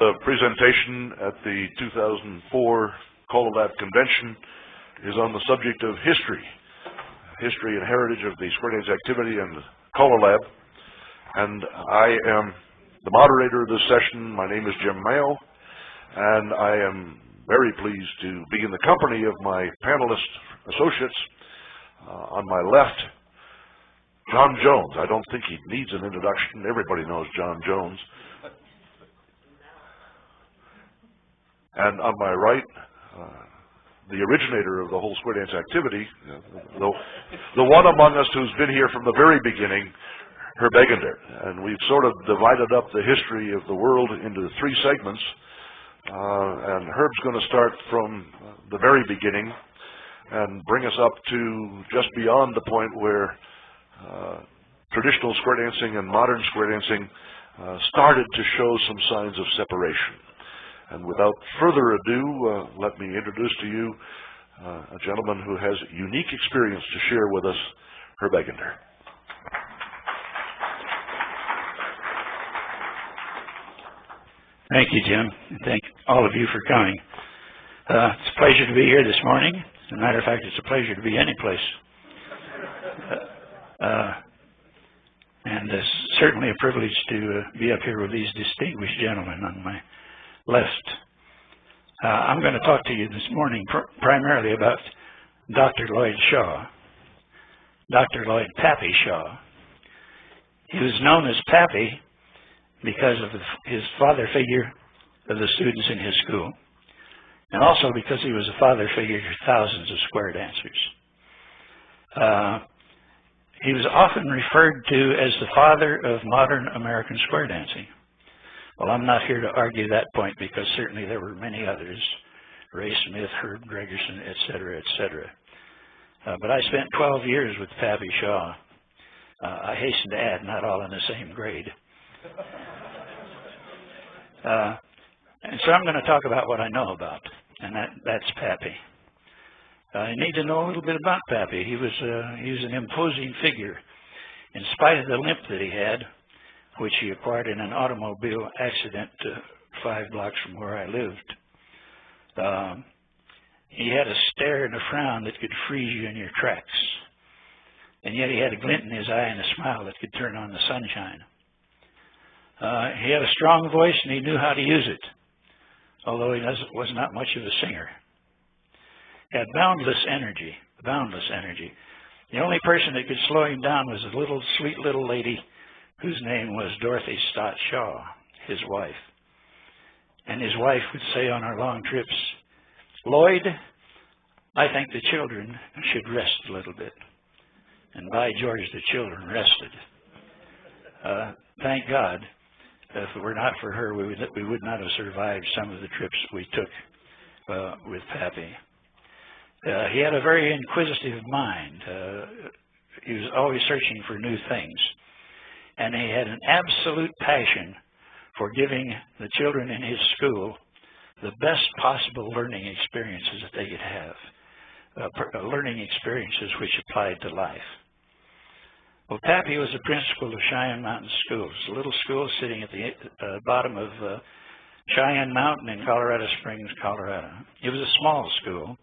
The presentation at the 2004 CALLERLAB Convention is on the subject of history and heritage of the square dance activity and CALLERLAB. And I am the moderator of this session. My name is Jim Mayo, and I am very pleased to be in the company of my panelist associates. On my left, Jon Jones. I don't think he needs an introduction. Everybody knows Jon Jones. And on my right, the originator of the whole square dance activity, the one among us who's been here from the very beginning, Egender. And we've sort of divided up the history of the world into three segments. And Herb's going to start from the very beginning and bring us up to just beyond the point where traditional square dancing and modern square dancing started to show some signs of separation. And without further ado, let me introduce to you a gentleman who has unique experience to share with us, Egender. Thank you, Jim, and thank all of you for coming. It's a pleasure to be here this morning. As a matter of fact, it's a pleasure to be any place. And it's certainly a privilege to be up here with these distinguished gentlemen on my left. I'm going to talk to you this morning primarily about Dr. Lloyd Shaw, Dr. Lloyd Pappy Shaw. He was known as Pappy because of his father figure of the students in his school, and also because he was a father figure to thousands of square dancers. He was often referred to as the father of modern American square dancing. Well, I'm not here to argue that point because certainly there were many others, Ray Smith, Herb Gregerson, et cetera, et cetera. But I spent 12 years with Pappy Shaw. I hasten to add, not all in the same grade. And so I'm going to talk about what I know about, and that's Pappy. You need to know a little bit about Pappy. He was an imposing figure. In spite of the limp that he had, which he acquired in an automobile accident 5 blocks from where I lived, he had a stare and a frown that could freeze you in your tracks. And yet he had a glint in his eye and a smile that could turn on the sunshine. He had a strong voice and he knew how to use it, although he was not much of a singer. He had boundless energy, boundless energy. The only person that could slow him down was a little sweet little lady whose name was Dorothy Stott Shaw, his wife. And his wife would say on our long trips, "Lloyd, I think the children should rest a little bit." And by George, the children rested. Thank God. If it were not for her, we would not have survived some of the trips we took with Pappy. He had a very inquisitive mind. He was always searching for new things. And he had an absolute passion for giving the children in his school the best possible learning experiences that they could have, learning experiences which applied to life. Well, Pappy was the principal of Cheyenne Mountain Schools, a little school sitting at the bottom of Cheyenne Mountain in Colorado Springs, Colorado. It was a small school.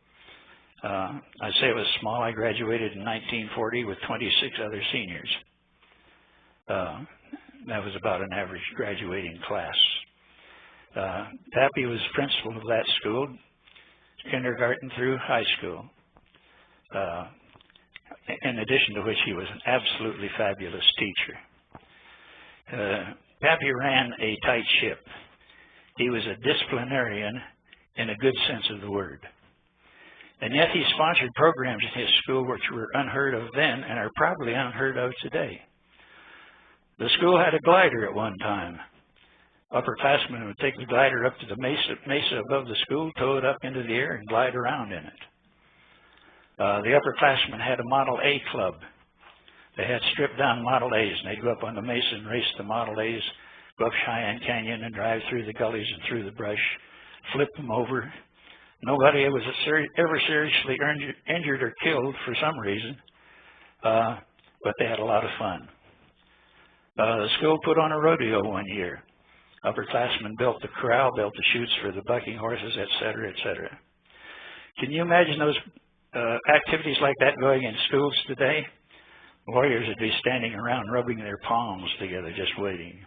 I say it was small. I graduated in 1940 with 26 other seniors. That was about an average graduating class. Pappy was principal of that school, kindergarten through high school. In addition to which he was an absolutely fabulous teacher. Pappy ran a tight ship. He was a disciplinarian in a good sense of the word. And yet he sponsored programs in his school which were unheard of then and are probably unheard of today. The school had a glider at one time. Upperclassmen would take the glider up to the mesa above the school, tow it up into the air, and glide around in it. The upperclassmen had a Model A club. They had stripped-down Model A's, and they'd go up on the mesa and race the Model A's, go up Cheyenne Canyon and drive through the gullies and through the brush, flip them over. Nobody was ever seriously injured or killed for some reason, but they had a lot of fun. The school put on a rodeo one year. Upperclassmen built the corral, built the chutes for the bucking horses, etc., etc. Can you imagine those activities like that going in schools today? Warriors would be standing around rubbing their palms together, just waiting.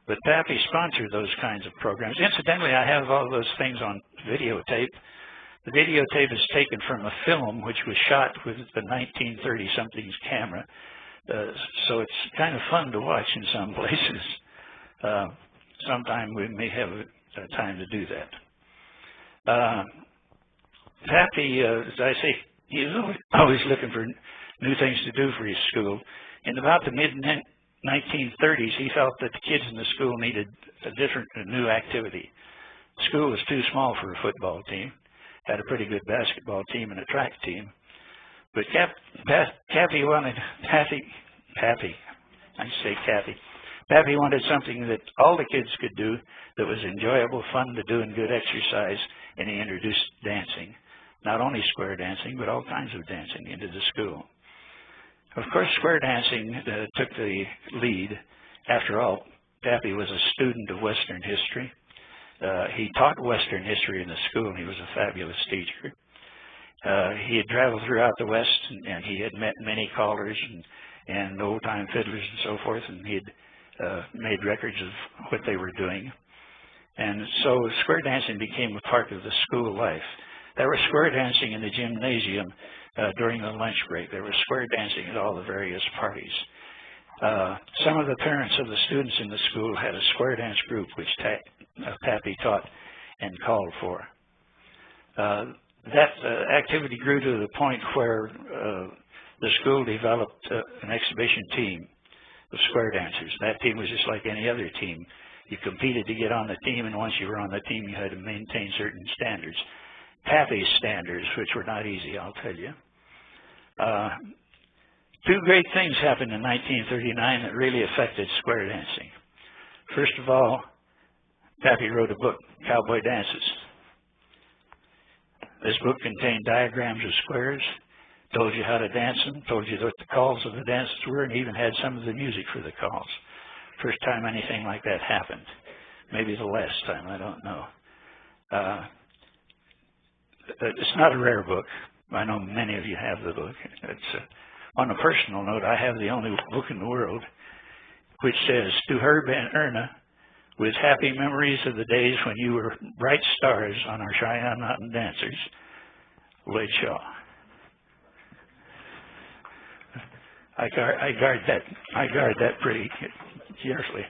But Pappy sponsored those kinds of programs. Incidentally, I have all those things on videotape. The videotape is taken from a film which was shot with the 1930-something's camera. So it's kind of fun to watch in some places. Sometime we may have time to do that. Pappy, as I say, he was always looking for new things to do for his school. In about the mid-1930s, he felt that the kids in the school needed a new activity. School was too small for a football team. Had a pretty good basketball team and a track team. But Pappy wanted something that all the kids could do that was enjoyable, fun to do, and good exercise, and he introduced dancing. Not only square dancing, but all kinds of dancing into the school. Of course, square dancing took the lead. After all, Pappy was a student of Western history. He taught Western history in the school, and he was a fabulous teacher. He had traveled throughout the West, and he had met many callers and old-time fiddlers and so forth, and he had made records of what they were doing. And so square dancing became a part of the school life. There was square dancing in the gymnasium during the lunch break. There was square dancing at all the various parties. Some of the parents of the students in the school had a square dance group which Pappy taught and called for. That activity grew to the point where the school developed an exhibition team of square dancers. That team was just like any other team. You competed to get on the team, and once you were on the team, you had to maintain certain standards. Pappy's standards, which were not easy, I'll tell you. Two great things happened in 1939 that really affected square dancing. First of all, Pappy wrote a book, Cowboy Dances. This book contained diagrams of squares, told you how to dance them, told you what the calls of the dances were, and even had some of the music for the calls. First time anything like that happened. Maybe the last time, I don't know. It's not a rare book. I know many of you have the book. It's, on a personal note, I have the only book in the world which says, "To Herb and Erna, with happy memories of the days when you were bright stars on our Cheyenne Mountain Dancers, Lloyd Shaw." I guard that pretty carefully.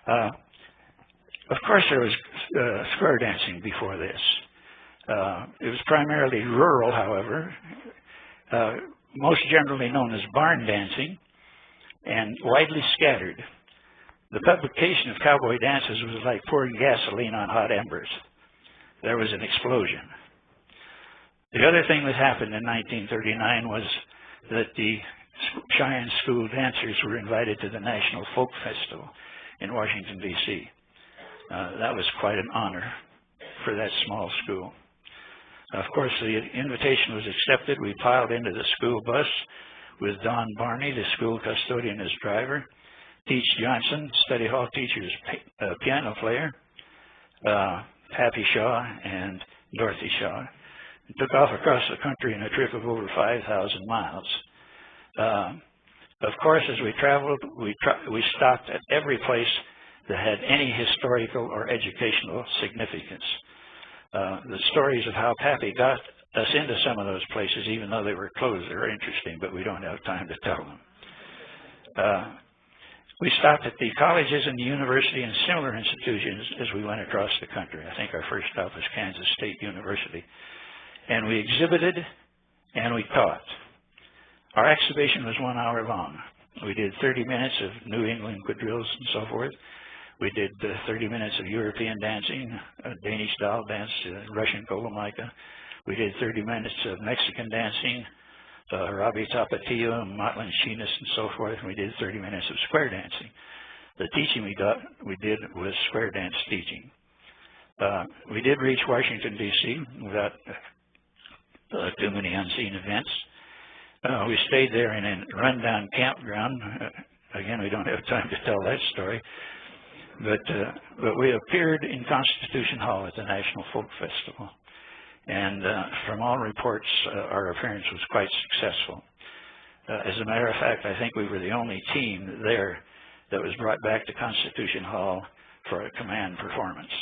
Of course, there was square dancing before this. It was primarily rural, however, most generally known as barn dancing, and widely scattered. The publication of Cowboy Dances was like pouring gasoline on hot embers. There was an explosion. The other thing that happened in 1939 was that the Cheyenne School dancers were invited to the National Folk Festival in Washington, D.C. That was quite an honor for that small school. Of course, the invitation was accepted. We piled into the school bus with Don Barney, the school custodian, as driver, Teach Johnson, study hall teacher's piano player, Pappy Shaw, and Dorothy Shaw. We took off across the country in a trip of over 5,000 miles. Of course, as we traveled, we stopped at every place that had any historical or educational significance. The stories of how Pappy got us into some of those places, even though they were closed, are interesting, but we don't have time to tell them. We stopped at the colleges and the university and similar institutions as we went across the country. I think our first stop was Kansas State University. And we exhibited and we taught. Our exhibition was 1 hour long. We did 30 minutes of New England quadrilles and so forth. We did 30 minutes of European dancing, Danish doll dance, Russian kolomika. We did 30 minutes of Mexican dancing, Rabi Tapatio, Motlin Sheenus, and so forth. And we did 30 minutes of square dancing. The teaching we did was square dance teaching. We did reach Washington, D.C. without too many unseen events. We stayed there in a rundown campground. Again, we don't have time to tell that story. But we appeared in Constitution Hall at the National Folk Festival, and from all reports, our appearance was quite successful. As a matter of fact, I think we were the only team there that was brought back to Constitution Hall for a command performance.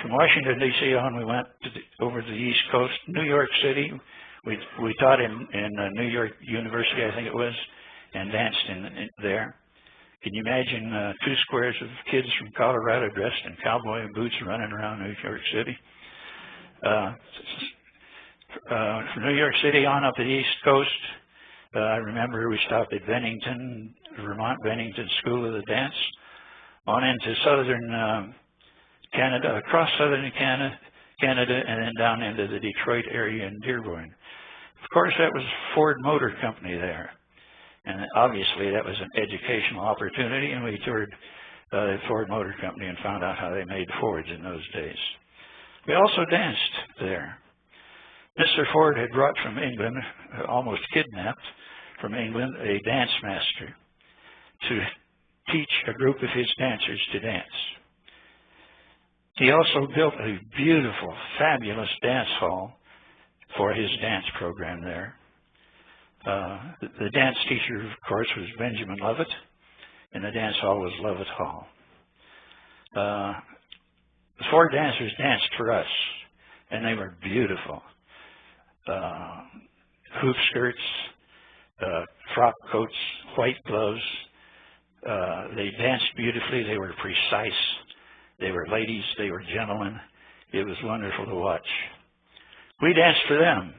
From Washington, D.C. on, we went over to the East Coast, New York City. We taught in New York University, I think it was, and danced in there. Can you imagine 2 squares of kids from Colorado dressed in cowboy boots running around New York City? From New York City on up the East Coast, I remember we stopped at Bennington, Vermont Bennington School of the Dance, on into southern Canada, across southern Canada, and then down into the Detroit area in Dearborn. Of course, that was Ford Motor Company there. And obviously that was an educational opportunity, and we toured the Ford Motor Company and found out how they made Fords in those days. We also danced there. Mr. Ford had brought from England, almost kidnapped from England, a dance master to teach a group of his dancers to dance. He also built a beautiful, fabulous dance hall for his dance program there. The dance teacher, of course, was Benjamin Lovett, and the dance hall was Lovett Hall. The 4 dancers danced for us, and they were beautiful. Hoop skirts, frock coats, white gloves. They danced beautifully. They were precise. They were ladies. They were gentlemen. It was wonderful to watch. We danced for them.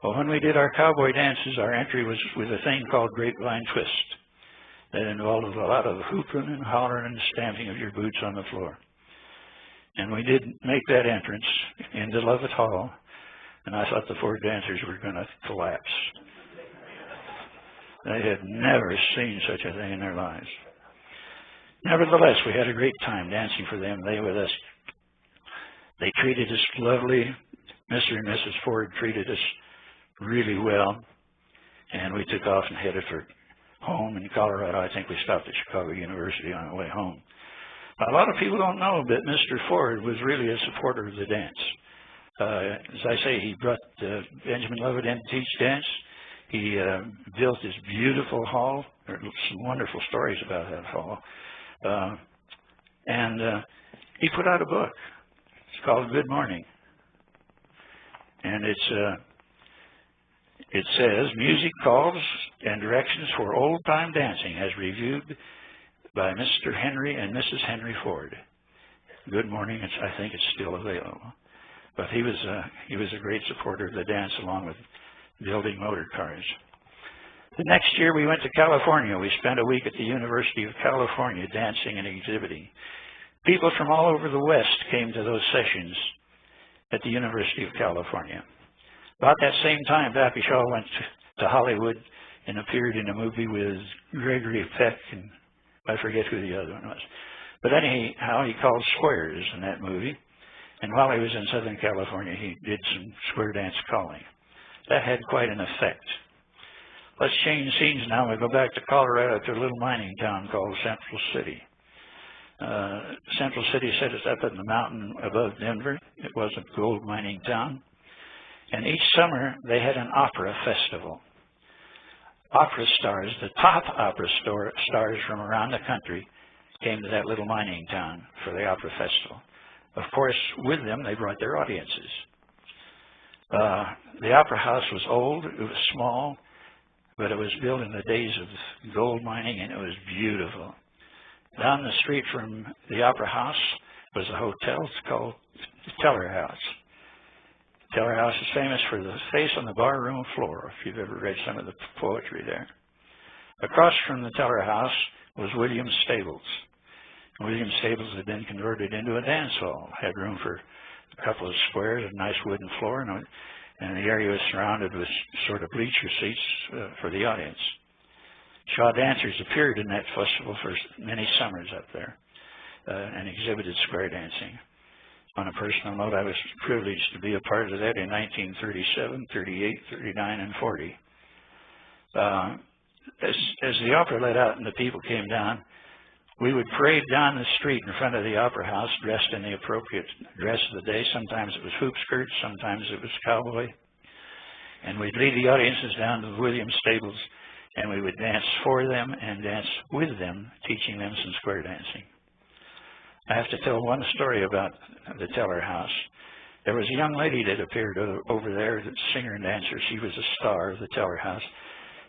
Well, when we did our cowboy dances, our entry was with a thing called grapevine twist. That involved a lot of hooping and hollering and stamping of your boots on the floor. And we did make that entrance into Lovett Hall, and I thought the 4 dancers were going to collapse. They had never seen such a thing in their lives. Nevertheless, we had a great time dancing for them, they with us. They treated us lovely. Mr. and Mrs. Ford treated us really well, and we took off and headed for home in Colorado. I think we stopped at Chicago University on our way home. A lot of people don't know that Mr. Ford was really a supporter of the dance. As I say, he brought Benjamin Lovett in to teach dance. He built this beautiful hall. There are some wonderful stories about that hall. And he put out a book. It's called Good Morning. And it says, Music Calls and Directions for Old-Time Dancing as reviewed by Mr. Henry and Mrs. Henry Ford. Good Morning. I think it's still available. But he was a great supporter of the dance, along with building motor cars. The next year we went to California. We spent a week at the University of California dancing and exhibiting. People from all over the West came to those sessions at the University of California. About that same time, Pappy Shaw went to Hollywood and appeared in a movie with Gregory Peck, and I forget who the other one was. But anyhow, he called squares in that movie. And while he was in Southern California, he did some square dance calling. That had quite an effect. Let's change scenes now. We go back to Colorado to a little mining town called Central City. Central City set us up in the mountain above Denver. It was a gold mining town. And each summer they had an opera festival. Opera stars, the top opera stars from around the country, came to that little mining town for the opera festival. Of course, with them they brought their audiences. The opera house was old, it was small, but it was built in the days of gold mining, and it was beautiful. Down the street from the opera house was a hotel. It's called the Teller House. Teller House is famous for the face on the barroom floor, if you've ever read some of the poetry there. Across from the Teller House was Williams Stables. Williams Stables had been converted into a dance hall. Had room for a couple of squares, a nice wooden floor, and the area was surrounded with sort of bleacher seats for the audience. Shaw dancers appeared in that festival for many summers up there and exhibited square dancing. On a personal note, I was privileged to be a part of that in 1937, 38, 39, and 40. As the opera let out and the people came down, We would parade down the street in front of the Opera House dressed in the appropriate dress of the day. Sometimes it was hoop skirts, sometimes it was cowboy. And we'd lead the audiences down to the Williams stables, and we would dance for them and dance with them, teaching them some square dancing. I have to tell one story about the Teller House. There was a young lady that appeared over there, the singer and dancer. She was a star of the Teller House.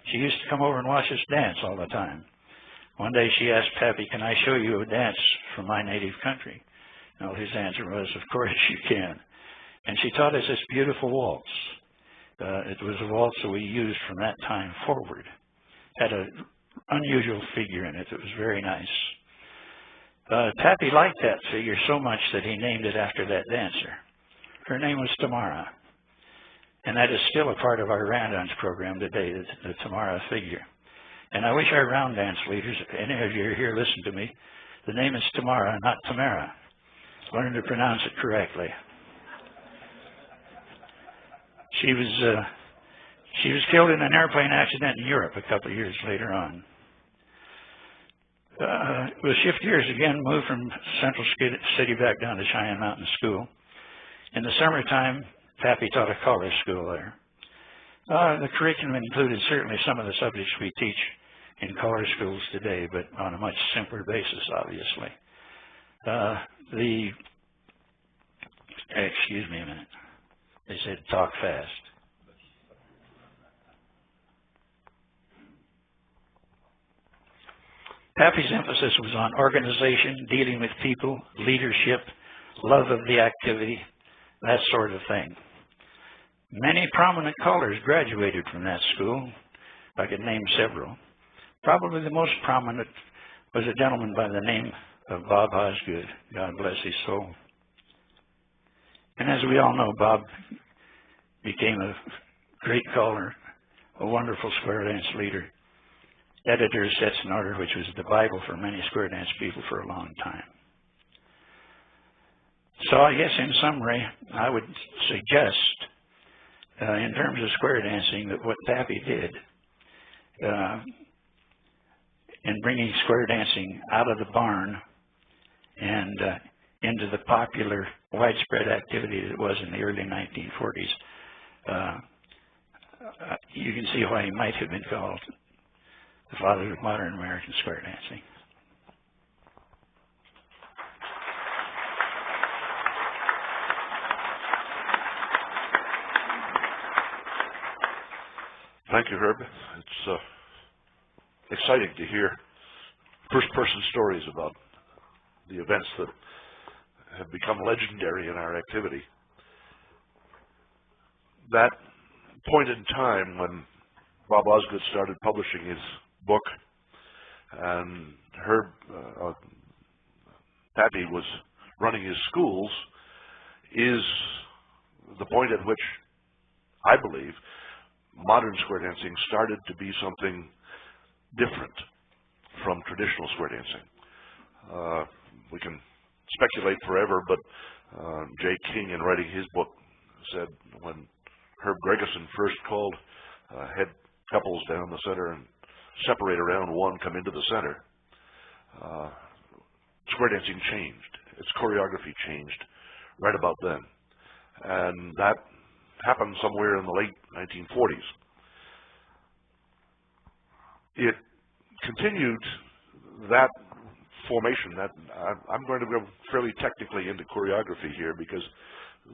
She used to come over and watch us dance all the time. One day she asked Pappy, "Can I show you a dance from my native country?" Well, his answer was, "Of course you can." And she taught us this beautiful waltz. It was a waltz that we used from that time forward. Had an unusual figure in it. It was very nice. Pappy liked that figure so much that he named it after that dancer. Her name was Tamara. And that is still a part of our round dance program today, the Tamara figure. And I wish our round dance leaders, if any of you are here, listen to me. The name is Tamara, not Tamara. Learn to pronounce it correctly. She was killed in an airplane accident in Europe a couple of years later on. We'll shift gears again, move from Central City back down to Cheyenne Mountain School. In the summertime, Pappy taught a college school there. The curriculum included certainly some of the subjects we teach in college schools today, but on a much simpler basis, obviously. Excuse me a minute. They said talk fast. Pappy's emphasis was on organization, dealing with people, leadership, love of the activity, that sort of thing. Many prominent callers graduated from that school. I could name several. Probably the most prominent was a gentleman by the name of Bob Osgood. God bless his soul. And as we all know, Bob became a great caller, a wonderful square dance leader, editor of Sets in Order, which was the Bible for many square dance people for a long time. So I guess in summary, I would suggest, in terms of square dancing, that what Pappy did in bringing square dancing out of the barn and into the popular, widespread activity that it was in the early 1940s, you can see why he might have been called the father of modern American square dancing. Thank you, Herb. It's exciting to hear first-person stories about the events that have become legendary in our activity. That point in time when Bob Osgood started publishing his book and Herb Pappy was running his schools is the point at which I believe modern square dancing started to be something different from traditional square dancing. We can speculate forever, but Jay King, in writing his book, said when Herb Gregerson first called head couples down the center and separate around one, come into the center, square dancing changed. Its choreography changed right about then. And that happened somewhere in the late 1940s. It continued that formation. That I'm going to go fairly technically into choreography here because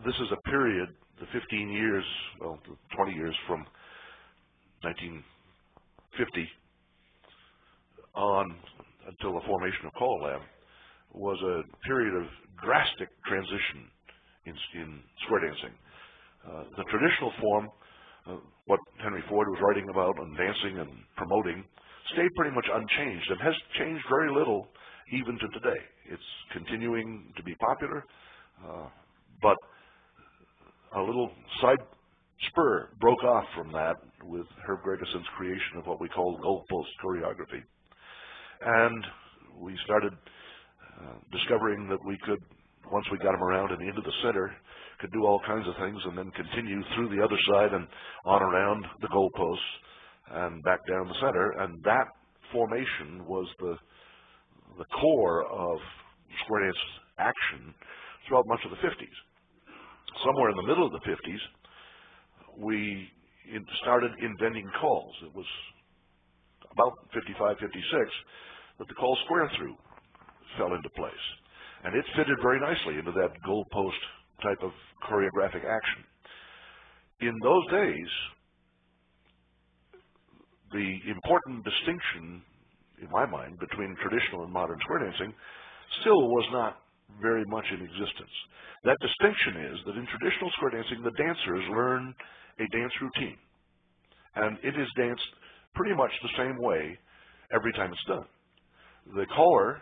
this is a period, the 15 years, well, 20 years from 1950 on until the formation of CALLERLAB was a period of drastic transition in square dancing. The traditional form, what Henry Ford was writing about and dancing and promoting, stayed pretty much unchanged and has changed very little even to today. It's continuing to be popular, but a little side spur broke off from that with Herb Gregerson's creation of what we call goalpost choreography. And we started discovering that we could, once we got them around and into the center, could do all kinds of things and then continue through the other side and on around the goalposts and back down the center. And that formation was the the core of square dance action throughout much of the 50s. Somewhere in the middle of the 50s, we started inventing calls. It was about 55, 56 that the call square through fell into place. And it fitted very nicely into that goalpost type of choreographic action. In those days, the important distinction, in my mind, between traditional and modern square dancing still was not very much in existence. That distinction is that in traditional square dancing, the dancers learn a dance routine. And it is danced pretty much the same way every time it's done. The caller,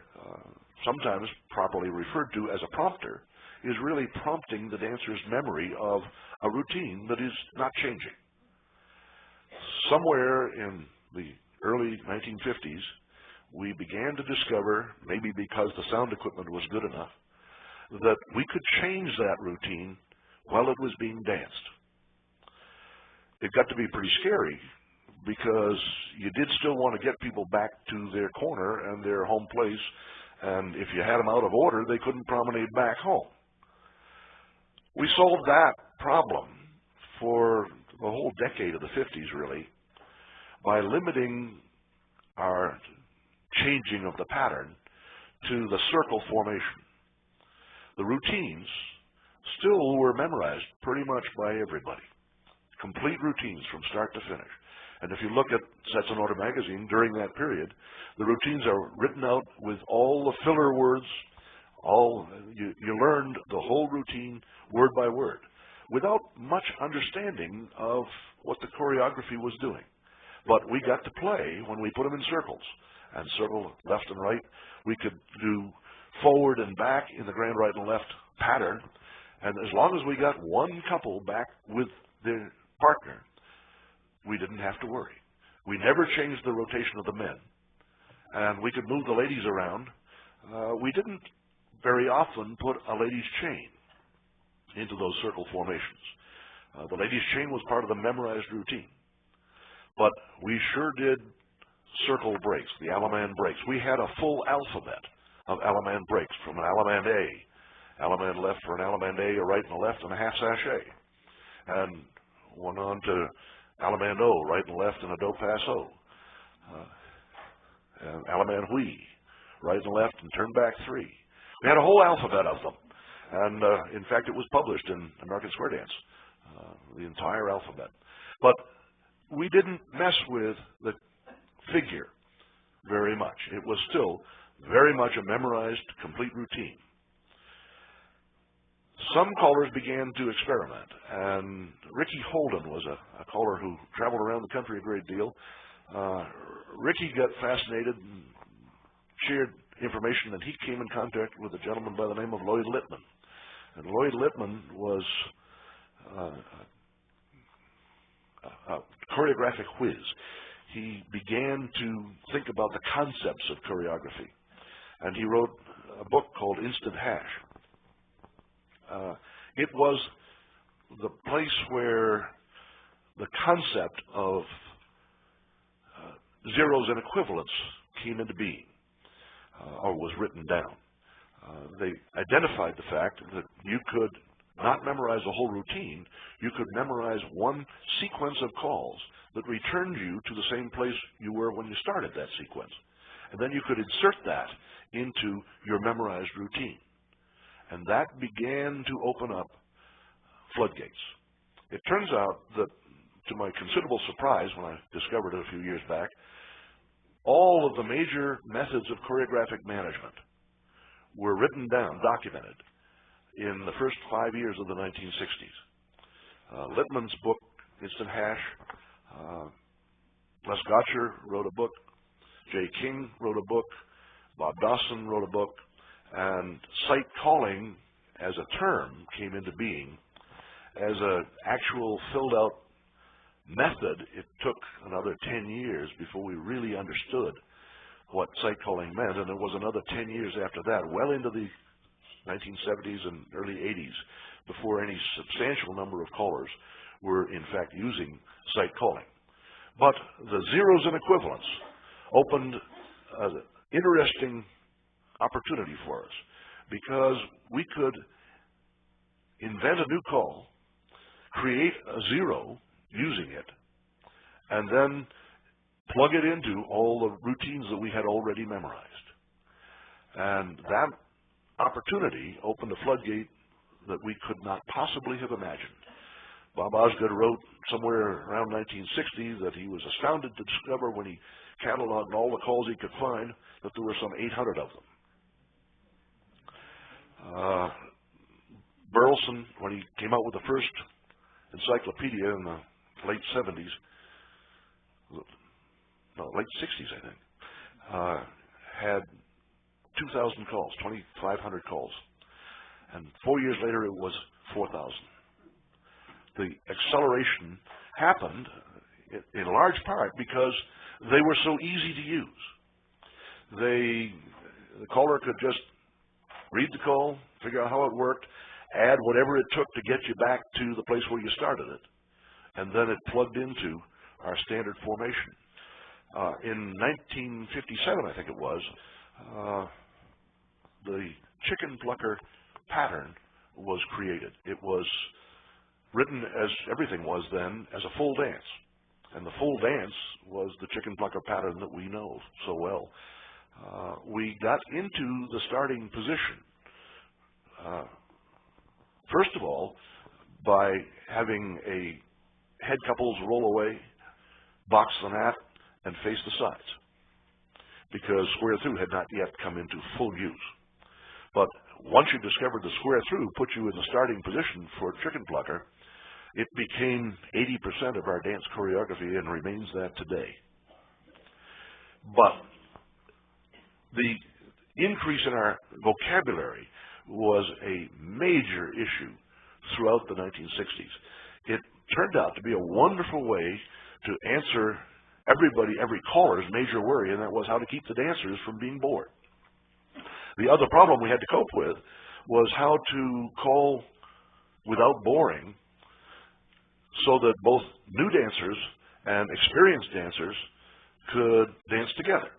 sometimes properly referred to as a prompter, is really prompting the dancer's memory of a routine that is not changing. Somewhere in the early 1950s, we began to discover, maybe because the sound equipment was good enough, that we could change that routine while it was being danced. It got to be pretty scary because you did still want to get people back to their corner and their home place, and if you had them out of order, they couldn't promenade back home. We solved that problem for the whole decade of the 50s, really, by limiting our changing of the pattern to the circle formation. The routines still were memorized pretty much by everybody. Complete routines from start to finish. And if you look at Sets in Order magazine during that period, the routines are written out with all the filler words. You learned the whole routine word by word without much understanding of what the choreography was doing. But we got to play when we put them in circles. And circle left and right. We could do forward and back in the grand right and left pattern. And as long as we got one couple back with their partner, we didn't have to worry. We never changed the rotation of the men. And we could move the ladies around. We didn't very often put a ladies' chain into those circle formations. The ladies' chain was part of the memorized routine. But we sure did circle breaks, the Allemand breaks. We had a full alphabet of Allemand breaks, from an Allemand A, Allemand left for an Allemand A, a right and a left, and a half sachet. And went on to Allemand O, right and left, and a do pass O. And Allemand Hui, right and left, and turn back three. We had a whole alphabet of them. And in fact, it was published in American Square Dance, the entire alphabet. But we didn't mess with the figure very much. It was still very much a memorized, complete routine. Some callers began to experiment, and Ricky Holden was a caller who traveled around the country a great deal. Ricky got fascinated and shared information that he came in contact with a gentleman by the name of Lloyd Littman. And Lloyd Littman was a choreographic whiz. He began to think about the concepts of choreography, and he wrote a book called Instant Hash. It was the place where the concept of zeros and equivalents came into being, or was written down. They identified the fact that you could not memorize a whole routine, you could memorize one sequence of calls that returned you to the same place you were when you started that sequence. And then you could insert that into your memorized routine. And that began to open up floodgates. It turns out that, to my considerable surprise when I discovered it a few years back, all of the major methods of choreographic management were written down, documented, in the first 5 years of the 1960s. Littman's book, Instant Hash, Les Gotcher wrote a book, Jay King wrote a book, Bob Dawson wrote a book, and sight calling as a term came into being. As an actual filled out method, it took another 10 years before we really understood what sight calling meant, and it was another 10 years after that, well into the 1970s and early 80s, before any substantial number of callers were in fact using sight calling. But the zeros and equivalents opened an interesting opportunity for us, because we could invent a new call, create a zero using it, and then plug it into all the routines that we had already memorized. And that opportunity opened a floodgate that we could not possibly have imagined. Bob Osgood wrote somewhere around 1960 that he was astounded to discover, when he cataloged all the calls he could find, that there were some 800 of them. Burleson, when he came out with the first encyclopedia in the late 70s, no, late 60s, I think, had 2,000 calls, 2,500 calls. And 4 years later, it was 4,000. The acceleration happened in large part because they were so easy to use. The caller could just read the call, figure out how it worked, add whatever it took to get you back to the place where you started it, and then it plugged into our standard formation. In 1957, I think it was, the chicken plucker pattern was created. It was written, as everything was then, as a full dance. And the full dance was the chicken plucker pattern that we know so well. We got into the starting position, first of all, by having a head couples roll away, box the mat, and face the sides, because square through had not yet come into full use. But once you discovered the square through put you in the starting position for chicken plucker, it became 80% of our dance choreography and remains that today. But the increase in our vocabulary was a major issue throughout the 1960s. It turned out to be a wonderful way to answer every caller's major worry, and that was how to keep the dancers from being bored. The other problem we had to cope with was how to call without boring, so that both new dancers and experienced dancers could dance together.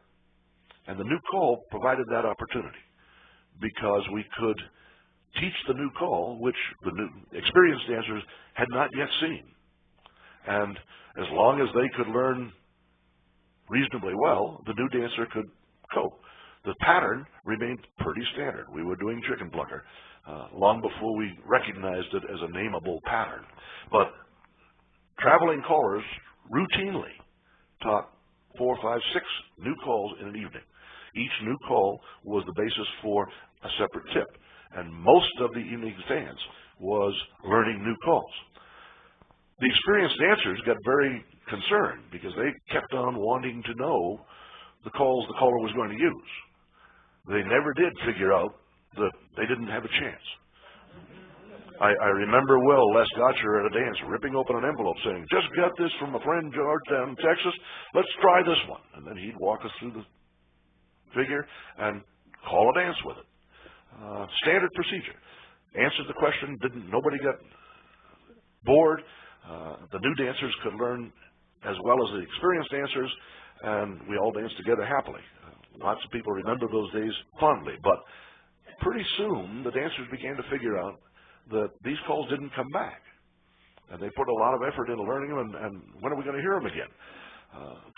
And the new call provided that opportunity, because we could teach the new call, which the new experienced dancers had not yet seen. And as long as they could learn reasonably well, the new dancer could cope. The pattern remained pretty standard. We were doing chicken plucker long before we recognized it as a nameable pattern. But traveling callers routinely taught 4, 5, 6 new calls in an evening. Each new call was the basis for a separate tip, and most of the evening's dance was learning new calls. The experienced dancers got very concerned because they kept on wanting to know the calls the caller was going to use. They never did figure out that they didn't have a chance. I remember well Les Gotcher at a dance ripping open an envelope saying, "Just got this from a friend George down in Texas. Let's try this one." And then he'd walk us through the figure and call a dance with it. Standard procedure. Answered the question, nobody got bored. The new dancers could learn as well as the experienced dancers, and we all danced together happily. Lots of people remember those days fondly, but pretty soon the dancers began to figure out that these calls didn't come back. And they put a lot of effort into learning them, and when are we going to hear them again?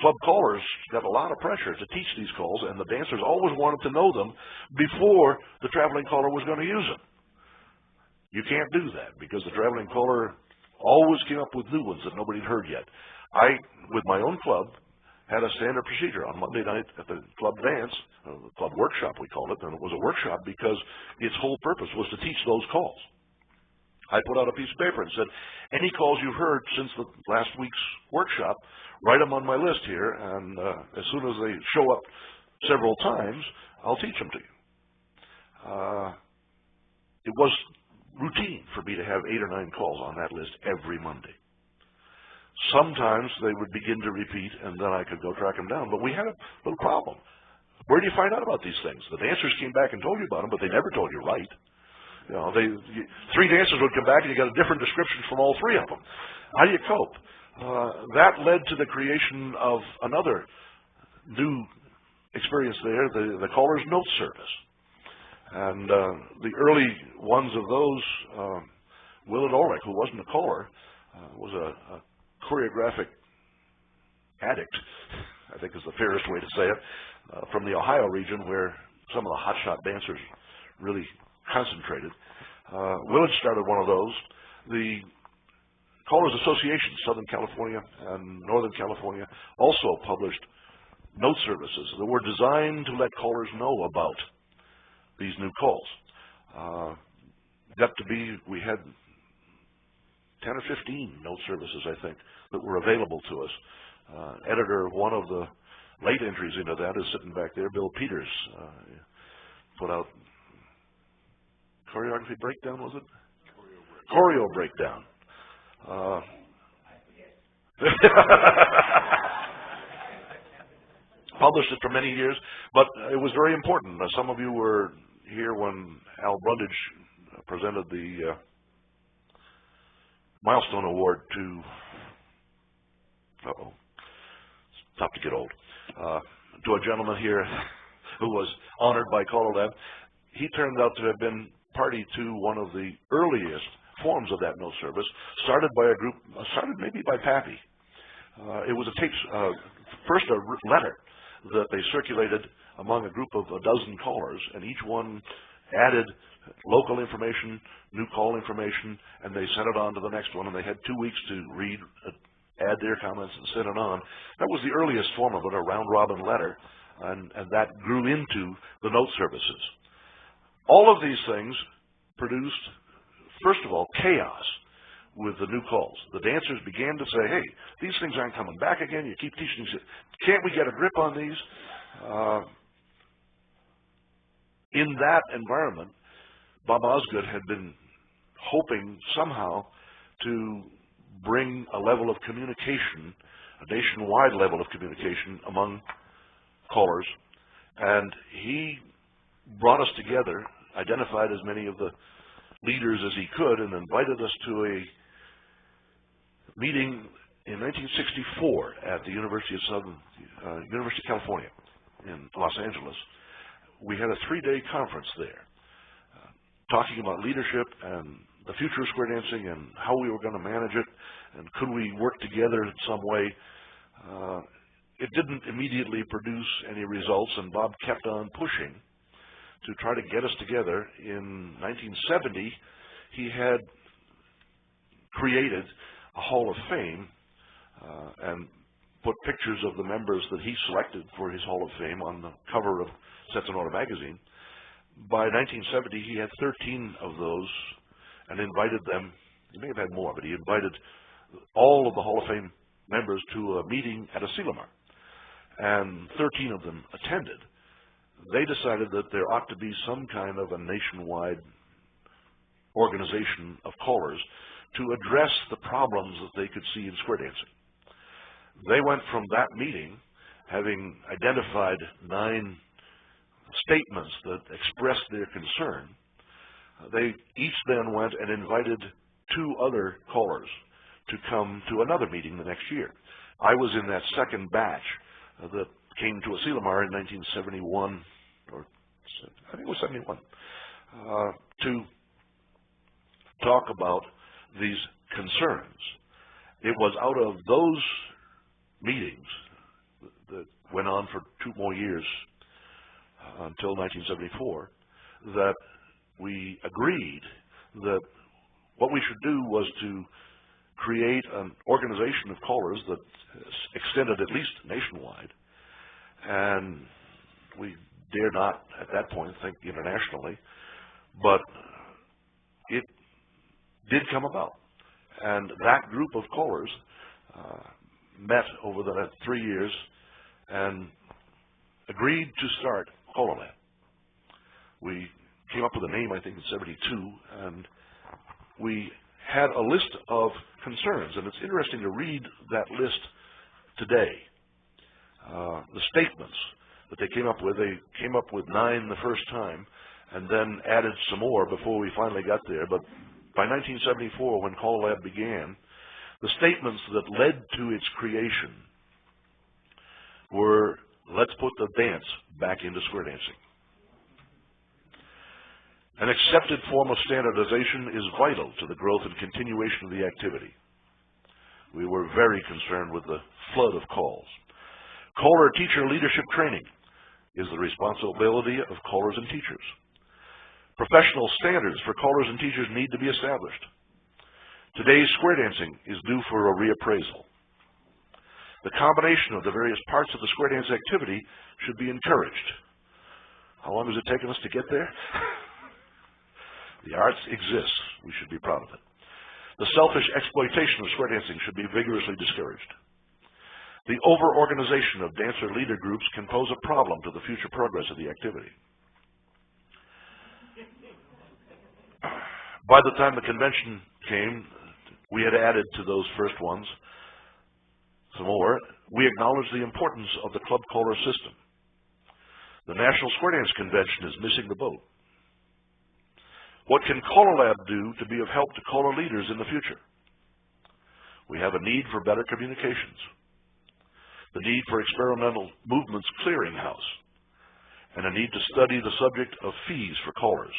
Club callers got a lot of pressure to teach these calls, and the dancers always wanted to know them before the traveling caller was going to use them. You can't do that, because the traveling caller always came up with new ones that nobody had heard yet. I, with my own club, had a standard procedure on Monday night at the club dance, the club workshop we called it, and it was a workshop because its whole purpose was to teach those calls. I put out a piece of paper and said, any calls you've heard since the last week's workshop, write them on my list here, and as soon as they show up several times, I'll teach them to you. It was routine for me to have 8 or 9 calls on that list every Monday. Sometimes they would begin to repeat, and then I could go track them down. But we had a little problem. Where do you find out about these things? The dancers came back and told you about them, but they never told you right. You know, 3 dancers would come back, and you got a different description from all 3 of them. How do you cope? That led to the creation of another new experience there, the caller's note service. And the early ones of those, Willard Ulrich, who wasn't a caller, was a choreographic addict, I think is the fairest way to say it, from the Ohio region where some of the hotshot dancers really concentrated. Willard started one of those. The Callers Association, Southern California and Northern California, also published note services that were designed to let callers know about these new calls. Got to be, we had 10 or 15 note services, I think, that were available to us. Editor of one of the late entries into that is sitting back there, Bill Peters. Put out choreography breakdown, was it? Choreo breakdown. Published it for many years, but it was very important. Some of you were here when Al Brundage presented the Milestone Award to, it's tough to get old, to a gentleman here who was honored by CALLERLAB. He turned out to have been party to one of the earliest forms of that note service, started by a group, started maybe by Pappy. It was a tape, first a letter that they circulated among a group of a dozen callers, and each one added local information, new call information, and they sent it on to the next one, and they had 2 weeks to read, add their comments, and send it on. That was the earliest form of it, a round-robin letter, and that grew into the note services. All of these things produced, first of all, chaos with the new calls. The dancers began to say, hey, these things aren't coming back again. You keep teaching these. Can't we get a grip on these? In that environment, Bob Osgood had been hoping somehow to bring a level of communication, a nationwide level of communication among callers. And he brought us together, identified as many of the leaders as he could, and invited us to a meeting in 1964 at the University of California in Los Angeles. We had a 3-day conference there, talking about leadership and the future of square dancing and how we were going to manage it, and could we work together in some way. It didn't immediately produce any results, and Bob kept on pushing to try to get us together. In 1970, he had created a Hall of Fame and put pictures of the members that he selected for his Hall of Fame on the cover of Sentinora magazine. By 1970, he had 13 of those and invited them. He may have had more, but he invited all of the Hall of Fame members to a meeting at a Silomar, and 13 of them attended. They decided that there ought to be some kind of a nationwide organization of callers to address the problems that they could see in square dancing. They went from that meeting having identified 9 statements that expressed their concern. They each then went and invited 2 other callers to come to another meeting the next year. I was in that second batch that came to a Silomar in 1971, or I think it was 71, to talk about these concerns. It was out of those meetings that went on for 2 more years until 1974 that we agreed that what we should do was to create an organization of callers that extended at least nationwide, and we dare not at that point think internationally, but it did come about. And that group of callers met over the next 3 years and agreed to start CALLERLAB. We came up with a name, I think, in 72, and we had a list of concerns, and it's interesting to read that list today. The statements that they came up with 9 the first time, and then added some more before we finally got there. But by 1974, when CALLERLAB began, the statements that led to its creation were, let's put the dance back into square dancing. An accepted form of standardization is vital to the growth and continuation of the activity. We were very concerned with the flood of calls. Caller teacher leadership training is the responsibility of callers and teachers. Professional standards for callers and teachers need to be established. Today's square dancing is due for a reappraisal. The combination of the various parts of the square dance activity should be encouraged. How long has it taken us to get there? The arts exists. We should be proud of it. The selfish exploitation of square dancing should be vigorously discouraged. The over-organization of dancer leader groups can pose a problem to the future progress of the activity. By the time the convention came, we had added to those first ones some more. We acknowledged the importance of the club caller system. The National Square Dance Convention is missing the boat. What can CALLERLAB do to be of help to caller leaders in the future? We have a need for better communications, the need for experimental movements clearinghouse, and a need to study the subject of fees for callers.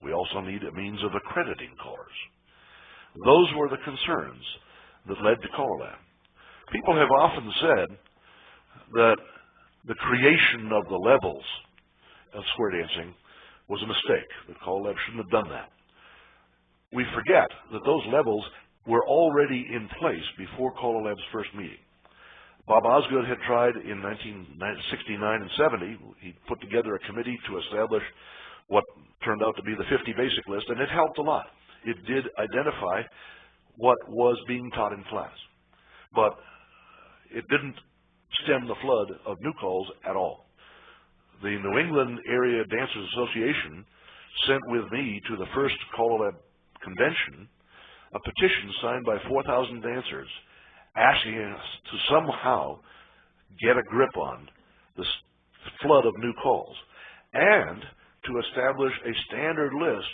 We also need a means of accrediting callers. Those were the concerns that led to CALLERLAB. People have often said that the creation of the levels of square dancing was a mistake, that CALLERLAB shouldn't have done that. We forget that those levels were already in place before CALLERLAB's first meeting. Bob Osgood had tried in 1969 and 70. He put together a committee to establish what turned out to be the 50 basic list, and it helped a lot. It did identify what was being taught in class. But it didn't stem the flood of new calls at all. The New England Area Dancers Association sent with me to the first CALLERLAB convention a petition signed by 4,000 dancers asking us to somehow get a grip on this flood of new calls and to establish a standard list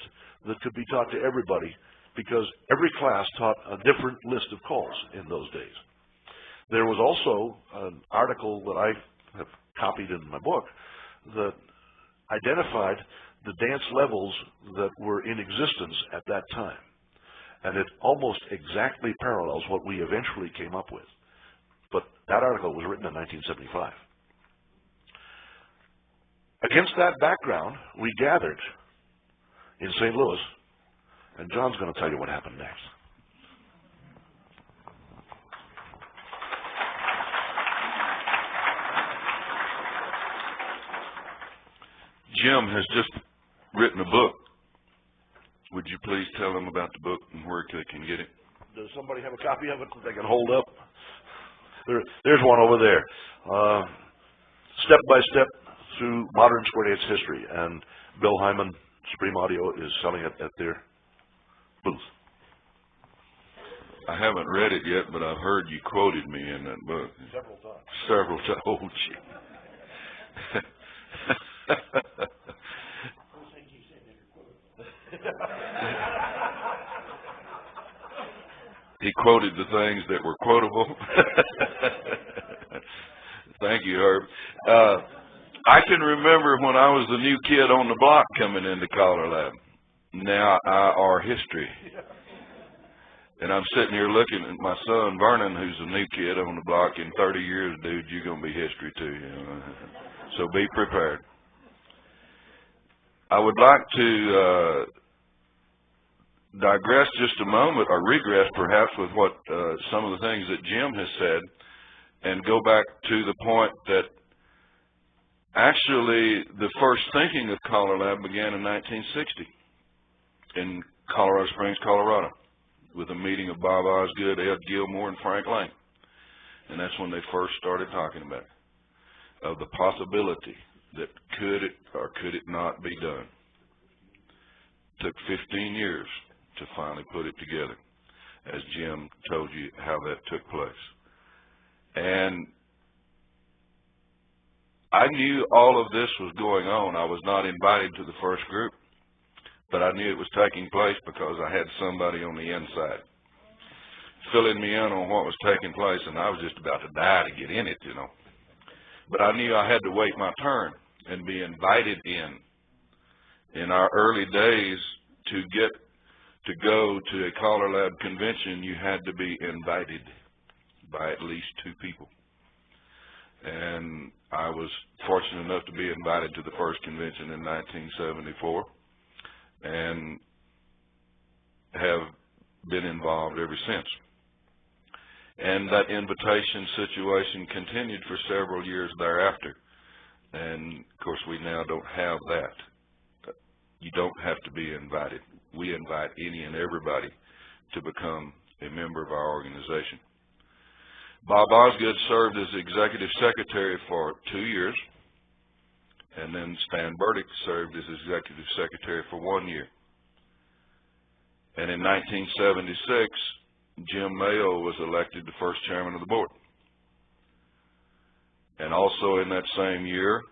that could be taught to everybody, because every class taught a different list of calls in those days. There was also an article that I have copied in my book that identified the dance levels that were in existence at that time. And it almost exactly parallels what we eventually came up with. But that article was written in 1975. Against that background, we gathered in St. Louis, and John's going to tell you what happened next. Jim has just written a book. Would you please tell them about the book and where they can get it? Does somebody have a copy of it that they can hold up? There's one over there. Step by step through modern square dance history. And Bill Hyman, Supreme Audio, is selling it at their booth. I haven't read it yet, but I've heard you quoted me in that book. Several times. Several times. Oh, gee. He quoted the things that were quotable. Thank you, Herb. I can remember when I was the new kid on the block coming into CALLERLAB. Now I are history. And I'm sitting here looking at my son, Vernon, who's a new kid on the block. In 30 years, dude, you're going to be history too. You know? So be prepared. I would like to digress just a moment, or regress perhaps, with what some of the things that Jim has said, and go back to the point that actually the first thinking of CALLERLAB began in 1960 in Colorado Springs, Colorado, with a meeting of Bob Osgood, Ed Gilmore, and Frank Lane. And that's when they first started talking about it, of the possibility that could it or could it not be done. Took 15 years to finally put it together, as Jim told you how that took place. And I knew all of this was going on. I was not invited to the first group, but I knew it was taking place because I had somebody on the inside filling me in on what was taking place, and I was just about to die to get in it, you know. But I knew I had to wait my turn and be invited in in our early days, to go to a CALLERLAB convention, you had to be invited by at least 2 people. And I was fortunate enough to be invited to the first convention in 1974 and have been involved ever since. And that invitation situation continued for several years thereafter. And of course, we now don't have that. You don't have to be invited. We invite any and everybody to become a member of our organization. Bob Osgood served as executive secretary for 2 years, and then Stan Burdick served as executive secretary for 1 year. And in 1976, Jim Mayo was elected the first chairman of the board. And also in that same year,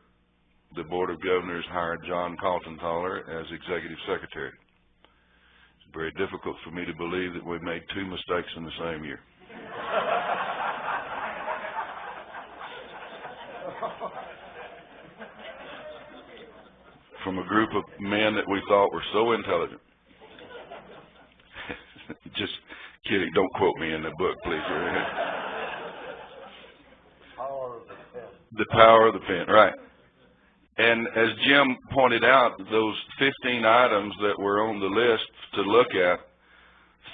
the Board of Governors hired John Kaltenthaler as executive secretary. It's very difficult for me to believe that we made 2 mistakes in the same year. From a group of men that we thought were so intelligent. Just kidding. Don't quote me in the book, please. The power of the pen, right. And as Jim pointed out, those 15 items that were on the list to look at,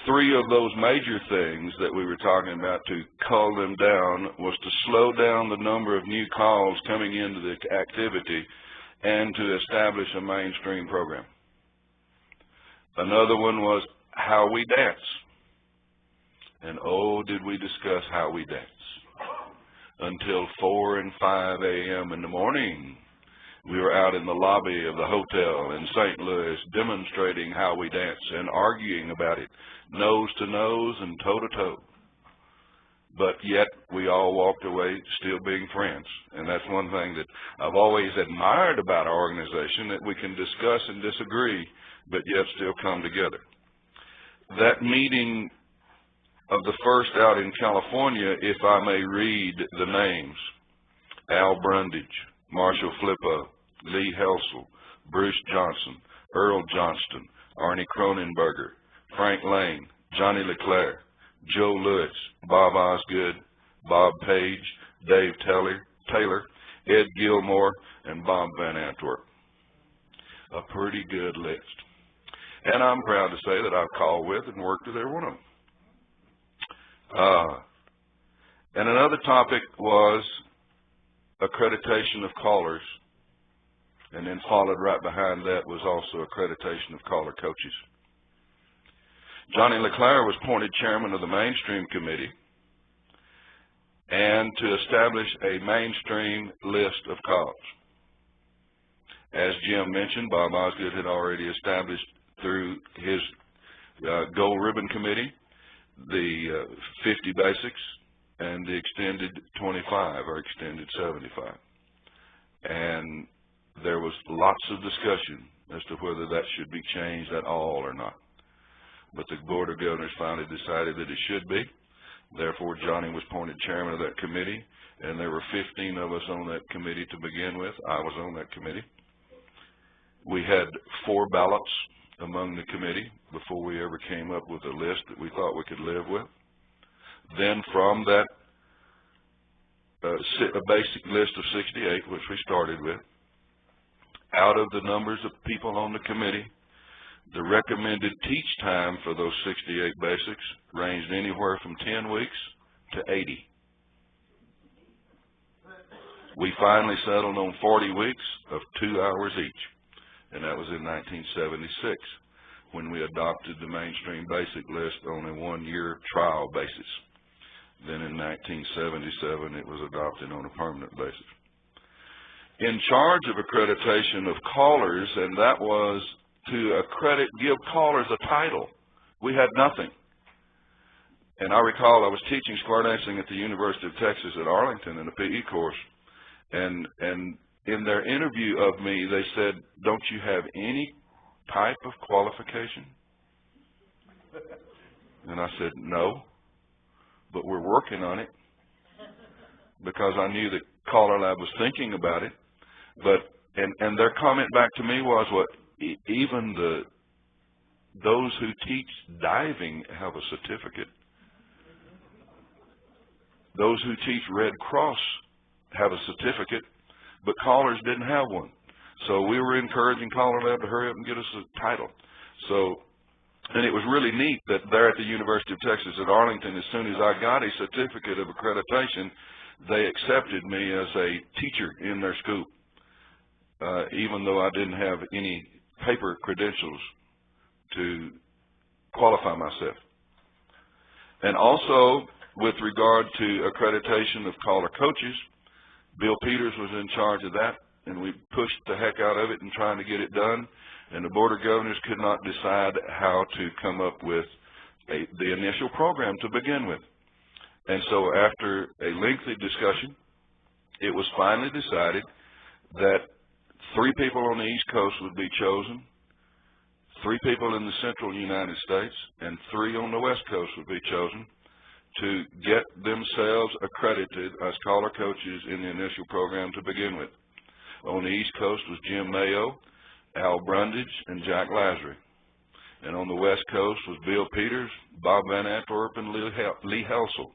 3 of those major things that we were talking about, to cull them down, was to slow down the number of new calls coming into the activity and to establish a mainstream program. Another one was how we dance. And oh, did we discuss how we dance. Until 4 and 5 a.m. in the morning. We were out in the lobby of the hotel in St. Louis demonstrating how we dance and arguing about it, nose to nose and toe to toe. But yet we all walked away still being friends. And that's one thing that I've always admired about our organization, that we can discuss and disagree, but yet still come together. That meeting of the first out in California, if I may read the names: Al Brundage, Marshall Flippo, Lee Helsel, Bruce Johnson, Earl Johnston, Arnie Cronenberger, Frank Lane, Johnny LeClaire, Joe Lewis, Bob Osgood, Bob Page, Dave Taylor, Ed Gilmore, and Bob Van Antwerp. A pretty good list. And I'm proud to say that I've called with and worked with every one of them. And another topic was accreditation of callers, and then followed right behind that was also accreditation of caller coaches. Johnny LeClaire was appointed chairman of the mainstream committee, and to establish a mainstream list of calls. As Jim mentioned, Bob Osgood had already established through his gold ribbon committee the 50 basics and the extended 25 or extended 75. And there was lots of discussion as to whether that should be changed at all or not. But the Board of Governors finally decided that it should be. Therefore, Johnny was appointed chairman of that committee, and there were 15 of us on that committee to begin with. I was on that committee. We had 4 ballots among the committee before we ever came up with a list that we thought we could live with. Then from that a basic list of 68, which we started with, out of the numbers of people on the committee, the recommended teach time for those 68 basics ranged anywhere from 10 weeks to 80. We finally settled on 40 weeks of 2 hours each, and that was in 1976 when we adopted the mainstream basic list on a 1-year trial basis. Then in 1977, it was adopted on a permanent basis. In charge of accreditation of callers, and that was to give callers a title. We had nothing. And I recall I was teaching square dancing at the University of Texas at Arlington in a PE course, and in their interview of me, they said, "Don't you have any type of qualification?" And I said, "No, but we're working on it," because I knew that CALLERLAB was thinking about it. But and their comment back to me was, "What, even those who teach diving have a certificate. Those who teach Red Cross have a certificate, but callers didn't have one. So we were encouraging CALLERLAB to hurry up and get us a title. And it was really neat that there at the University of Texas at Arlington, as soon as I got a certificate of accreditation, they accepted me as a teacher in their school, even though I didn't have any paper credentials to qualify myself. And also, with regard to accreditation of caller coaches, Bill Peters was in charge of that, and we pushed the heck out of it in trying to get it done, and the Board of Governors could not decide how to come up with the initial program to begin with. And so after a lengthy discussion, it was finally decided that 3 people on the East Coast would be chosen, 3 people in the central United States, and 3 on the West Coast would be chosen to get themselves accredited as caller coaches in the initial program to begin with. On the East Coast was Jim Mayo, Al Brundage, and Jack Lasry. And on the West Coast was Bill Peters, Bob Van Antwerp, and Lee Helsel.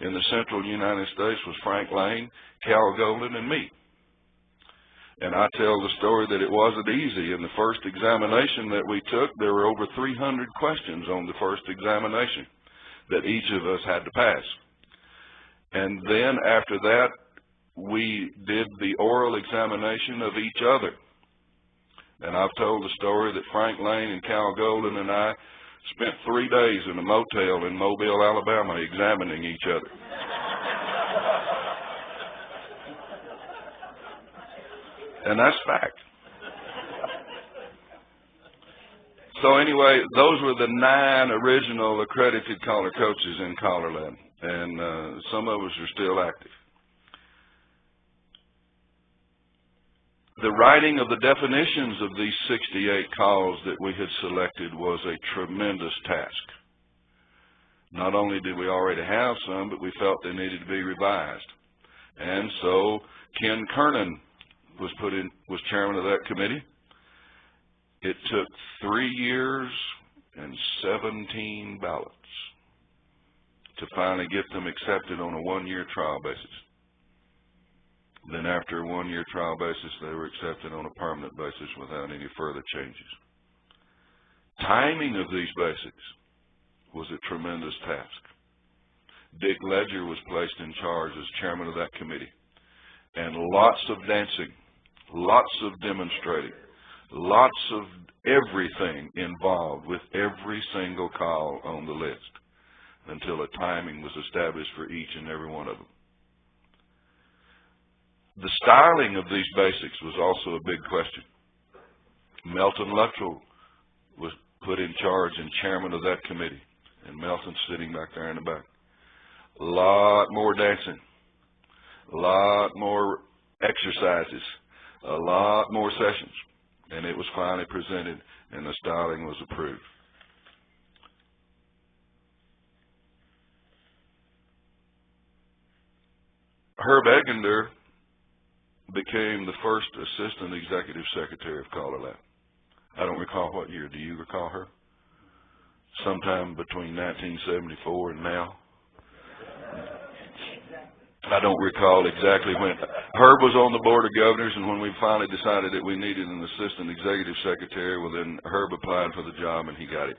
In the central United States was Frank Lane, Cal Golden, and me. And I tell the story that it wasn't easy. In the first examination that we took, there were over 300 questions on the first examination that each of us had to pass. And then after that, we did the oral examination of each other. And I've told the story that Frank Lane and Cal Golden and I spent 3 days in a motel in Mobile, Alabama, examining each other. And that's fact. So anyway, those were the 9 original accredited caller coaches in CALLERLAB, and some of us are still active. The writing of the definitions of these 68 calls that we had selected was a tremendous task. Not only did we already have some, but we felt they needed to be revised. And so Ken Kernan was chairman of that committee. It took 3 years and 17 ballots to finally get them accepted on a 1-year trial basis. Then after a 1-year trial basis, they were accepted on a permanent basis without any further changes. Timing of these basics was a tremendous task. Dick Ledger was placed in charge as chairman of that committee. And lots of dancing, lots of demonstrating, lots of everything involved with every single call on the list until a timing was established for each and every one of them. The styling of these basics was also a big question. Melton Luttrell was put in charge and chairman of that committee, and Melton's sitting back there in the back. A lot more dancing, a lot more exercises, a lot more sessions, and it was finally presented and the styling was approved. Herb Egender became the first assistant executive secretary of CALLERLAB. I don't recall what year. Do you recall her? Sometime between 1974 and now. I don't recall exactly when. Herb was on the Board of Governors, and when we finally decided that we needed an assistant executive secretary, well, then Herb applied for the job, and he got it.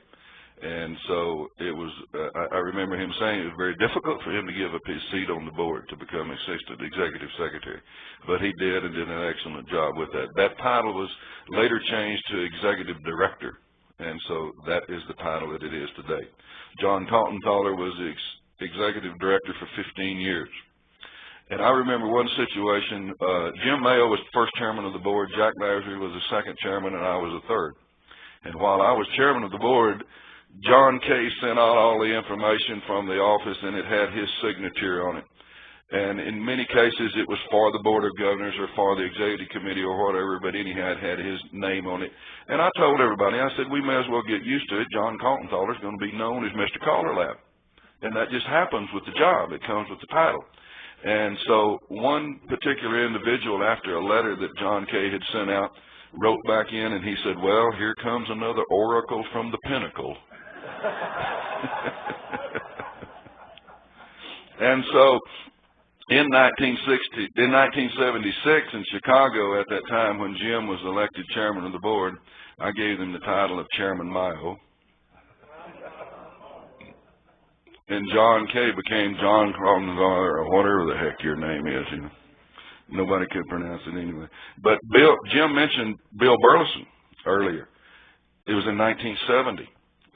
And so it was, I remember him saying it was very difficult for him to give up his seat on the board to become assistant executive secretary. But he did and did an excellent job with that. That title was later changed to executive director. And so that is the title that it is today. John Kaltenthaler was the executive director for 15 years. And I remember one situation, Jim Mayo was the first chairman of the board, Jack Lasry was the second chairman, and I was the third. And while I was chairman of the board, John Kay sent out all the information from the office, and it had his signature on it. And in many cases, it was for the Board of Governors or for the Executive Committee or whatever, but anyhow, it had his name on it. And I told everybody, I said, we may as well get used to it. John Kaltenthaler is going to be known as Mr. CALLERLAB. And that just happens with the job. It comes with the title. And so one particular individual, after a letter that John Kay had sent out, wrote back in and he said, well, here comes another oracle from the pinnacle. And so in 1976 in Chicago at that time when Jim was elected chairman of the board, I gave him the title of Chairman Mayo. And John K. became John Cronengar, or whatever the heck your name is. You know. Nobody could pronounce it anyway. But Jim mentioned Bill Burleson earlier. It was in 1970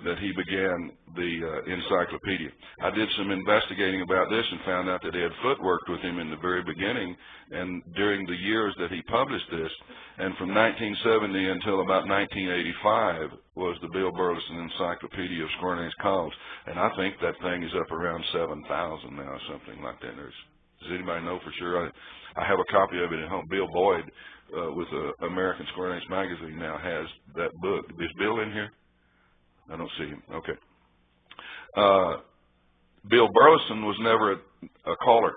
that he began the encyclopedia. I did some investigating about this and found out that Ed Foote worked with him in the very beginning and during the years that he published this. And from 1970 until about 1985 was the Bill Burleson Encyclopedia of Square Dance Calls. And I think that thing is up around 7,000 now, something like that. Does anybody know for sure? I have a copy of it at home. Bill Boyd with American Square Dance Magazine now has that book. Is Bill in here? I don't see him. Okay. Bill Burleson was never a caller.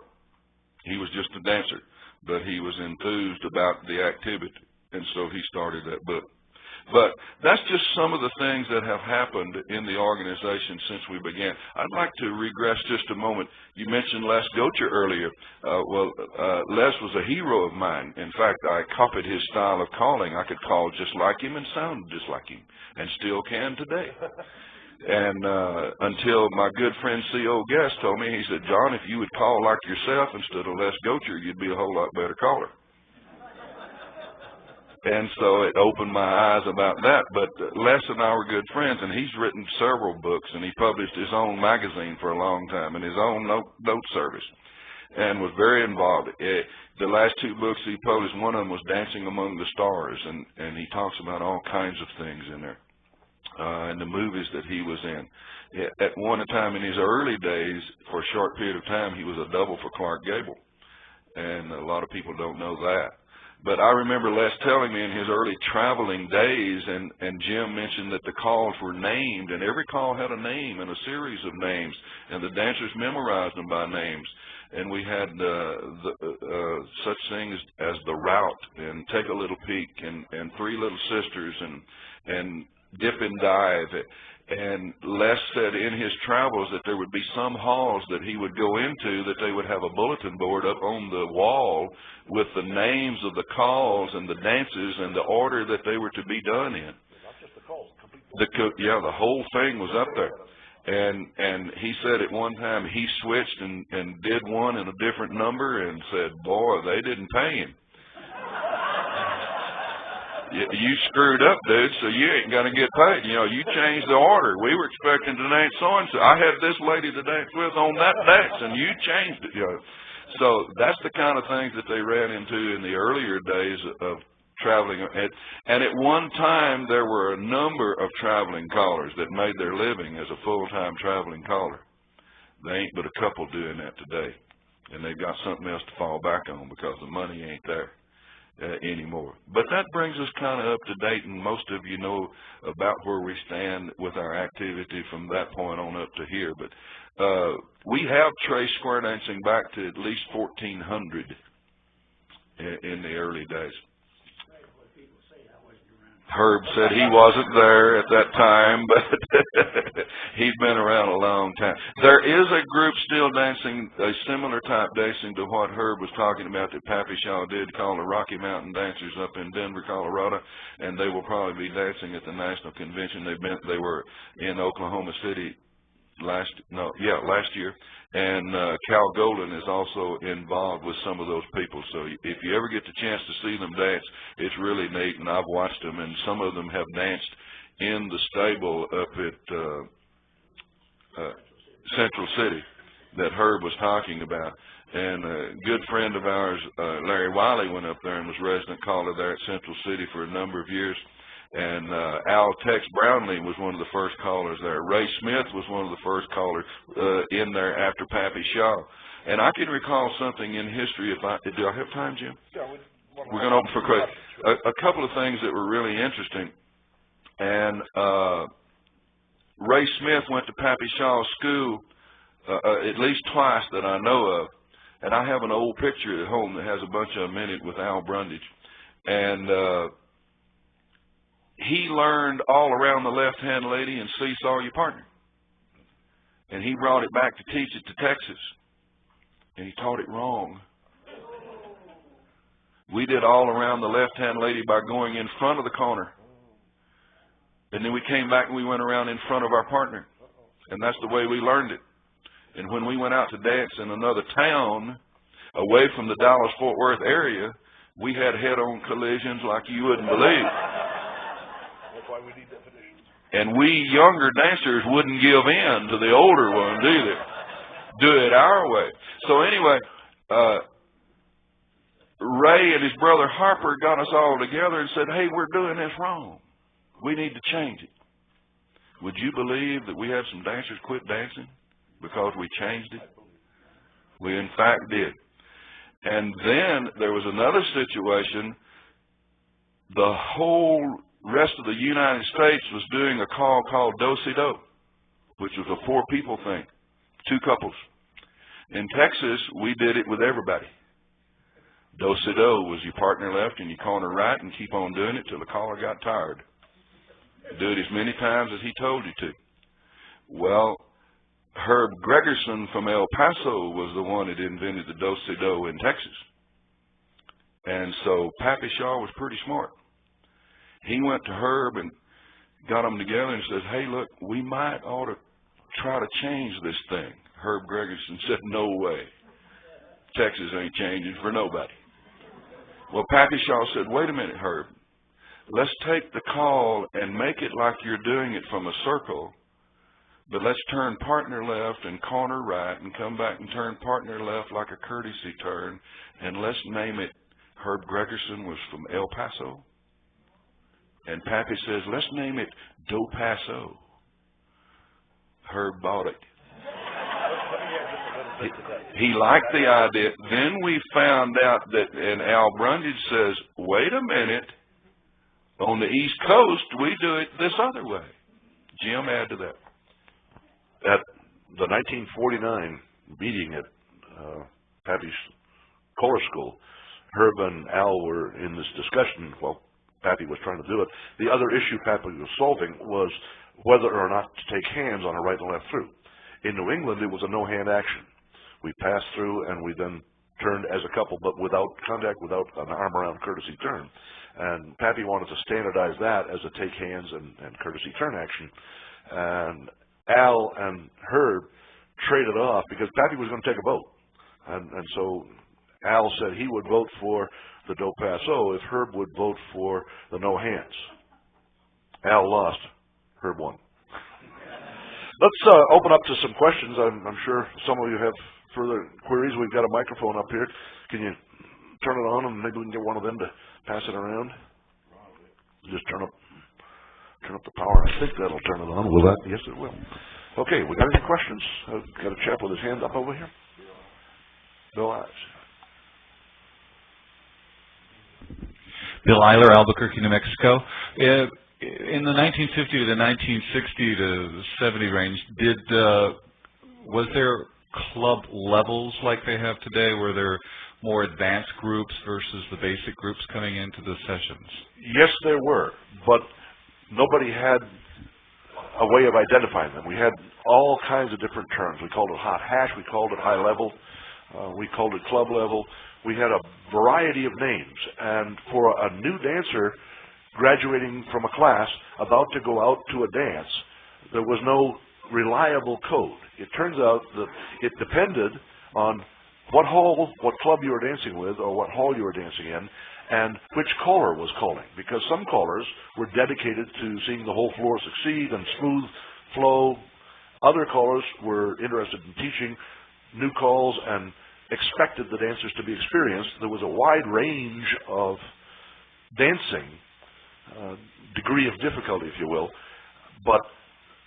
He was just a dancer, but he was enthused about the activity, and so he started that book. But that's just some of the things that have happened in the organization since we began. I'd like to regress just a moment. You mentioned Les Gocher earlier. Les was a hero of mine. In fact, I copied his style of calling. I could call just like him and sound just like him, and still can today. And until my good friend C.O. Guest told me, he said, John, if you would call like yourself instead of Les Gocher, you'd be a whole lot better caller. And so it opened my eyes about that. But Les and I were good friends, and he's written several books, and he published his own magazine for a long time and his own note service, and was very involved. The last two books he published, one of them was Dancing Among the Stars, and he talks about all kinds of things in there, and the movies that he was in. At one time in his early days, for a short period of time, he was a double for Clark Gable, and a lot of people don't know that. But I remember Les telling me in his early traveling days, and Jim mentioned that the calls were named, and every call had a name and a series of names, and the dancers memorized them by names. And we had such things as The Route, and Take a Little Peek, and Three Little Sisters, and Dip and Dive. And Les said in his travels that there would be some halls that he would go into that they would have a bulletin board up on the wall with the names of the calls and the dances and the order that they were to be done in. Not just the calls, the whole thing was up there. And he said at one time he switched and did one in a different number and said, boy, they didn't pay him. You screwed up, dude, so you ain't going to get paid. You know, you changed the order. We were expecting to dance so-and-so. I had this lady to dance with on that dance, and you changed it. You know. So that's the kind of things that they ran into in the earlier days of traveling. And at one time, there were a number of traveling callers that made their living as a full-time traveling caller. They ain't but a couple doing that today, and they've got something else to fall back on because the money ain't there anymore. But that brings us kind of up to date, and most of you know about where we stand with our activity from that point on up to here. But we have traced square dancing back to at least 1400 in the early days. Herb said he wasn't there at that time, but he's been around a long time. There is a group still dancing a similar type dancing to what Herb was talking about that Pappy Shaw did, called the Rocky Mountain Dancers up in Denver, Colorado, and they will probably be dancing at the National Convention. They were in Oklahoma City last year, and Cal Golden is also involved with some of those people. So if you ever get the chance to see them dance, it's really neat, and I've watched them, and some of them have danced in the stable up at Central City that Herb was talking about. And a good friend of ours, Larry Wiley, went up there and was resident caller there at Central City for a number of years. And Al Tex Brownlee was one of the first callers there. Ray Smith was one of the first callers in there after Pappy Shaw. And I can recall something in history. Do I have time, Jim? Yeah, we're going to open for questions. A couple of things that were really interesting. And Ray Smith went to Pappy Shaw's school at least twice that I know of. And I have an old picture at home that has a bunch of them in it with Al Brundage. And he learned all around the left-hand lady and seesaw your partner. And he brought it back to teach it to Texas. And he taught it wrong. We did all around the left-hand lady by going in front of the corner. And then we came back and we went around in front of our partner. And that's the way we learned it. And when we went out to dance in another town, away from the Dallas-Fort Worth area, we had head-on collisions like you wouldn't believe. That's why we need definitions. And we younger dancers wouldn't give in to the older ones either. Do it our way. So anyway, Ray and his brother Harper got us all together and said, hey, we're doing this wrong. We need to change it. Would you believe that we had some dancers quit dancing because we changed it? We in fact did. And then there was another situation. The whole rest of the United States was doing a call called Do-Si-Do, which was a 4-people thing, 2 couples. In Texas, we did it with everybody. Do-Si-Do was your partner left and your corner right, and keep on doing it till the caller got tired. Do it as many times as he told you to. Well, Herb Gregerson from El Paso was the one that invented the Do-Si-Do in Texas. And so Pappy Shaw was pretty smart. He went to Herb and got them together and says, hey, look, we might ought to try to change this thing. Herb Gregerson said, no way. Texas ain't changing for nobody. Well, Pappy Shaw said, wait a minute, Herb. Let's take the call and make it like you're doing it from a circle, but let's turn partner left and corner right and come back and turn partner left like a courtesy turn, and let's name it Herb Gregerson was from El Paso. And Pappy says, let's name it Do Paso. Herb bought it. He liked the idea. Then we found out that, and Al Brundage says, wait a minute. On the East Coast, we do it this other way. Jim, add to that. At the 1949 meeting at Pappy's color school, Herb and Al were in this discussion while Pappy was trying to do it. The other issue Pappy was solving was whether or not to take hands on a right and left through. In New England, it was a no-hand action. We passed through and we then turned as a couple, but without contact, without an arm-around courtesy turn. And Pappy wanted to standardize that as a take hands and courtesy turn action. And Al and Herb traded off because Pappy was going to take a vote. And so Al said he would vote for the Do Paso if Herb would vote for the no hands. Al lost. Herb won. Let's open up to some questions. I'm sure some of you have further queries. We've got a microphone up here. Can you turn it on and maybe we can get one of them to pass it around? Just turn up the power. I think that'll turn it on. Will that? Yes, it will. Okay, we got any questions? I've got a chap with his hand up over here. Bill Ives. Bill Eiler, Albuquerque, New Mexico. In the 1950 to the 1960 to 70 range, was there club levels like they have today? Were there more advanced groups versus the basic groups coming into the sessions? Yes, there were, but nobody had a way of identifying them. We had all kinds of different terms. We called it hot hash. We called it high level. We called it club level. We had a variety of names. And for a new dancer graduating from a class about to go out to a dance, there was no reliable code. It turns out that it depended on what hall, what club you were dancing with, or what hall you were dancing in, and which caller was calling. Because some callers were dedicated to seeing the whole floor succeed and smooth flow. Other callers were interested in teaching new calls and expected the dancers to be experienced. There was a wide range of dancing, degree of difficulty, if you will, but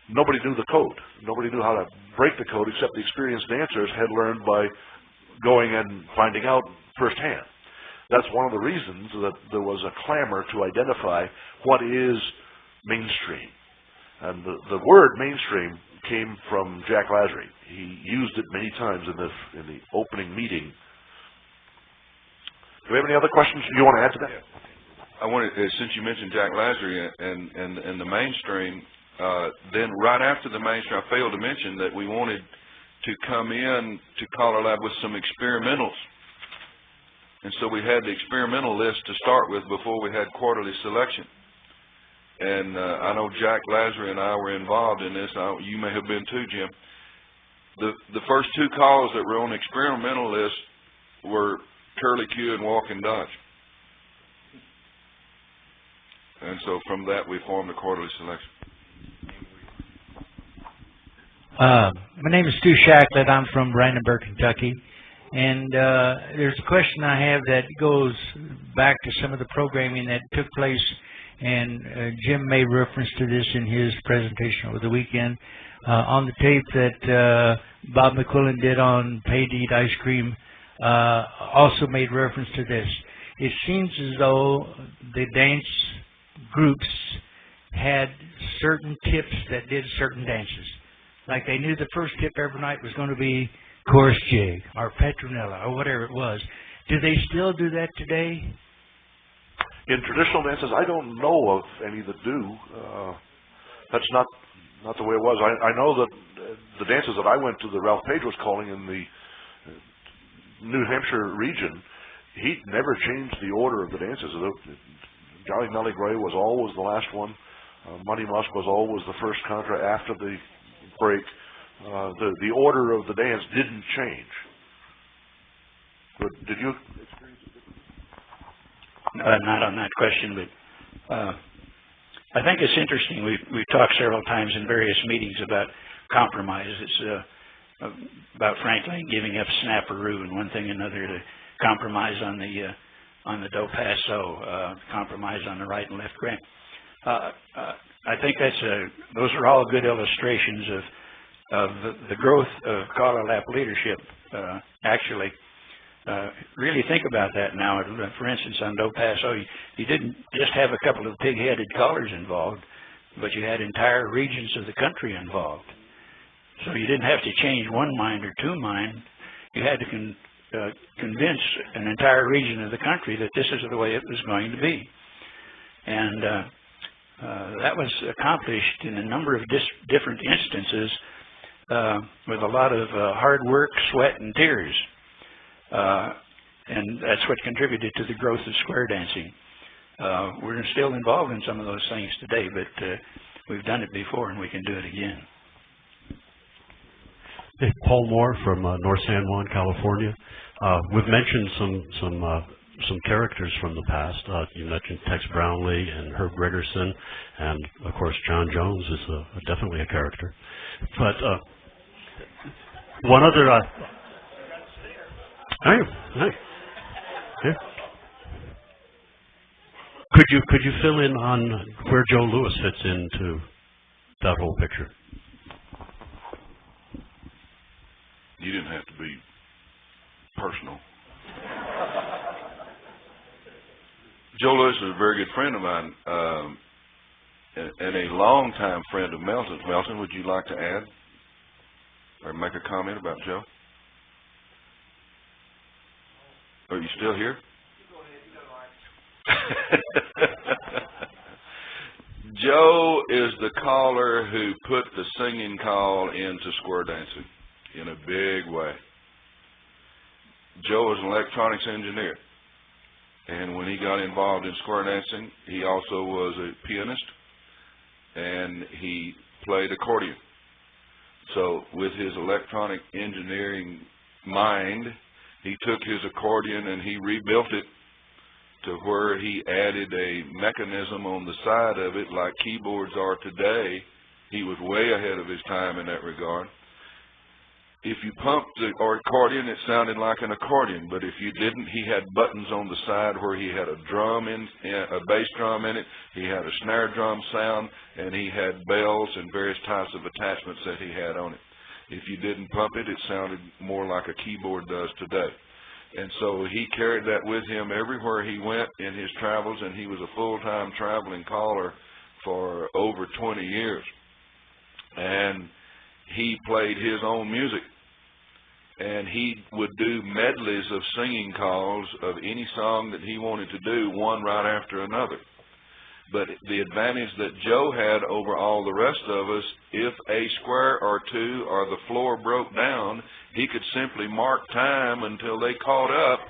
nobody knew the code. Nobody knew how to break the code except the experienced dancers had learned by going and finding out firsthand. That's one of the reasons that there was a clamor to identify what is mainstream. And the word mainstream came from Jack Lasry. He used it many times in the opening meeting. Do we have any other questions you want to add to that? I wanted, since you mentioned Jack Lazary and the mainstream, then right after the mainstream, I failed to mention that we wanted to come in to CALLERLAB with some experimentals. And so we had the experimental list to start with before we had quarterly selection. And I know Jack Lazary and I were involved in this. You may have been too, Jim. The first two calls that were on the experimental list were Curly Q and Walk and Dodge. And so from that we formed the quarterly selection. My name is Stu Shacklett. I'm from Brandenburg, Kentucky. And there's a question I have that goes back to some of the programming that took place, and Jim made reference to this in his presentation over the weekend. On the tape that Bob McQuillan did on Paid to Eat Ice Cream, also made reference to this. It seems as though the dance groups had certain tips that did certain dances. Like they knew the first tip every night was going to be chorus jig or Petronella or whatever it was. Do they still do that today? In traditional dances, I don't know of any that do. That's not the way it was. I know that the dances that I went to that Ralph Page was calling in the New Hampshire region, he never changed the order of the dances. Jolly Nelly Gray was always the last one. Money Musk was always the first contra after the break. The order of the dance didn't change. But did you experience it differently? Not on that question, but I think it's interesting. We've talked several times in various meetings about compromise. It's about Frank Lane giving up snapperoo and one thing and another to compromise on the do paso, compromise on the right and left grip. I think those are all good illustrations of the growth of CALLERLAB leadership. Actually, really think about that now. For instance, on do paso, you didn't just have a couple of pig-headed callers involved, but you had entire regions of the country involved. So you didn't have to change one mind or two mind. You had to convince an entire region of the country that this is the way it was going to be. And that was accomplished in a number of different instances with a lot of hard work, sweat, and tears. And that's what contributed to the growth of square dancing. We're still involved in some of those things today, but we've done it before and we can do it again. Hey, Paul Moore from North San Juan, California. We've mentioned some characters from the past. You mentioned Tex Brownlee and Herb Gregerson, and of course Jon Jones is definitely a character. But one other. Hey. Could you fill in on where Joe Louis fits into that whole picture? You didn't have to be personal. Joe Louis is a very good friend of mine, and a longtime friend of Melton's. Melton, would you like to add or make a comment about Joe? Are you still here? Joe is the caller who put the singing call into square dancing in a big way. Joe is an electronics engineer, and when he got involved in square dancing, he also was a pianist, and he played accordion. So with his electronic engineering mind, he took his accordion and he rebuilt it to where he added a mechanism on the side of it like keyboards are today. He was way ahead of his time in that regard. If you pumped the accordion, it sounded like an accordion, but if you didn't, he had buttons on the side where he had a drum a bass drum in it, he had a snare drum sound, and he had bells and various types of attachments that he had on it. If you didn't pump it, it sounded more like a keyboard does today. And so he carried that with him everywhere he went in his travels, and he was a full-time traveling caller for over 20 years. And he played his own music. and he would do medleys of singing calls of any song that he wanted to do, one right after another. But the advantage that Joe had over all the rest of us, if a square or two or the floor broke down, he could simply mark time until they caught up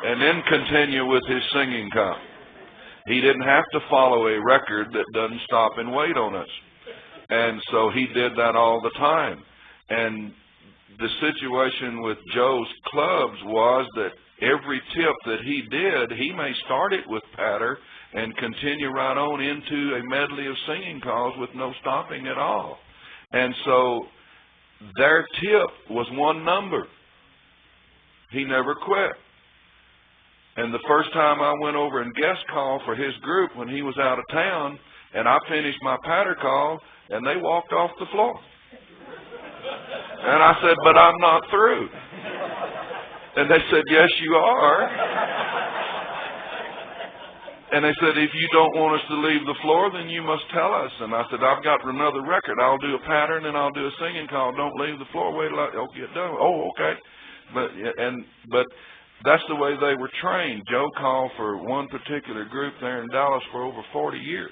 and then continue with his singing call. He didn't have to follow a record that doesn't stop and wait on us. And so he did that all the time. And the situation with Joe's clubs was that every tip that he did, he may start it with patter and continue right on into a medley of singing calls with no stopping at all. And so their tip was one number. He never quit. And the first time I went over and guest called for his group when he was out of town, and I finished my patter call, and they walked off the floor. And I said, but I'm not through. And they said, yes, you are. And they said, if you don't want us to leave the floor, then you must tell us. And I said, I've got another record. I'll do a pattern and I'll do a singing call. Don't leave the floor. Wait till I get done. Oh, okay. But that's the way they were trained. Joe called for one particular group there in Dallas for over 40 years.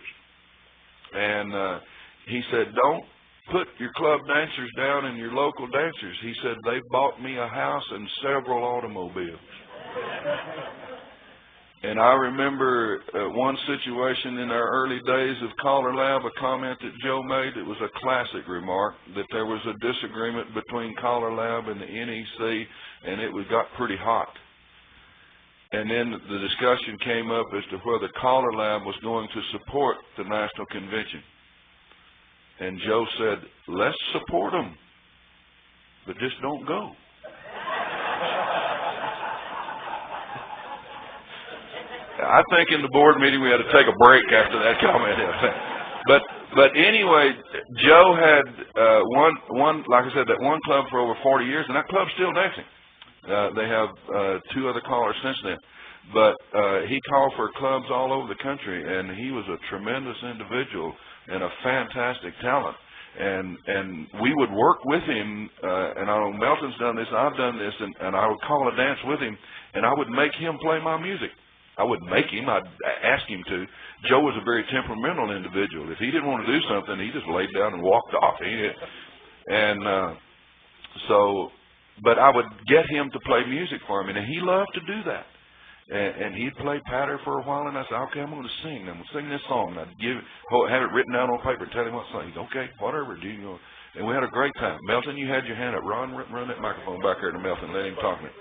And he said, don't put your club dancers down and your local dancers. He said, they bought me a house and several automobiles. And I remember one situation in our early days of CALLERLAB, a comment that Joe made. It was a classic remark, that there was a disagreement between CALLERLAB and the NEC, and it got pretty hot. And then the discussion came up as to whether CALLERLAB was going to support the National Convention. And Joe said, let's support them, but just don't go. I think in the board meeting we had to take a break after that comment. But anyway, Joe had one, like I said, that one club for over 40 years, and that club's still dancing. They have two other callers since then. But he called for clubs all over the country, and he was a tremendous individual and a fantastic talent. And we would work with him, and I know Melton's done this, I've done this, and I would call a dance with him, and I would make him play my music. I wouldn't make him, I'd ask him to. Joe was a very temperamental individual. If he didn't want to do something, he just laid down and walked off. But I would get him to play music for me, and he loved to do that. And he'd play patter for a while, and I said, okay, I'm going to sing. I'm going to sing this song. And I'd have it written down on paper and tell him what song. He'd go, okay, whatever. And we had a great time. Melton, you had your hand up. Run that microphone back there to Melton. Let him talk to me.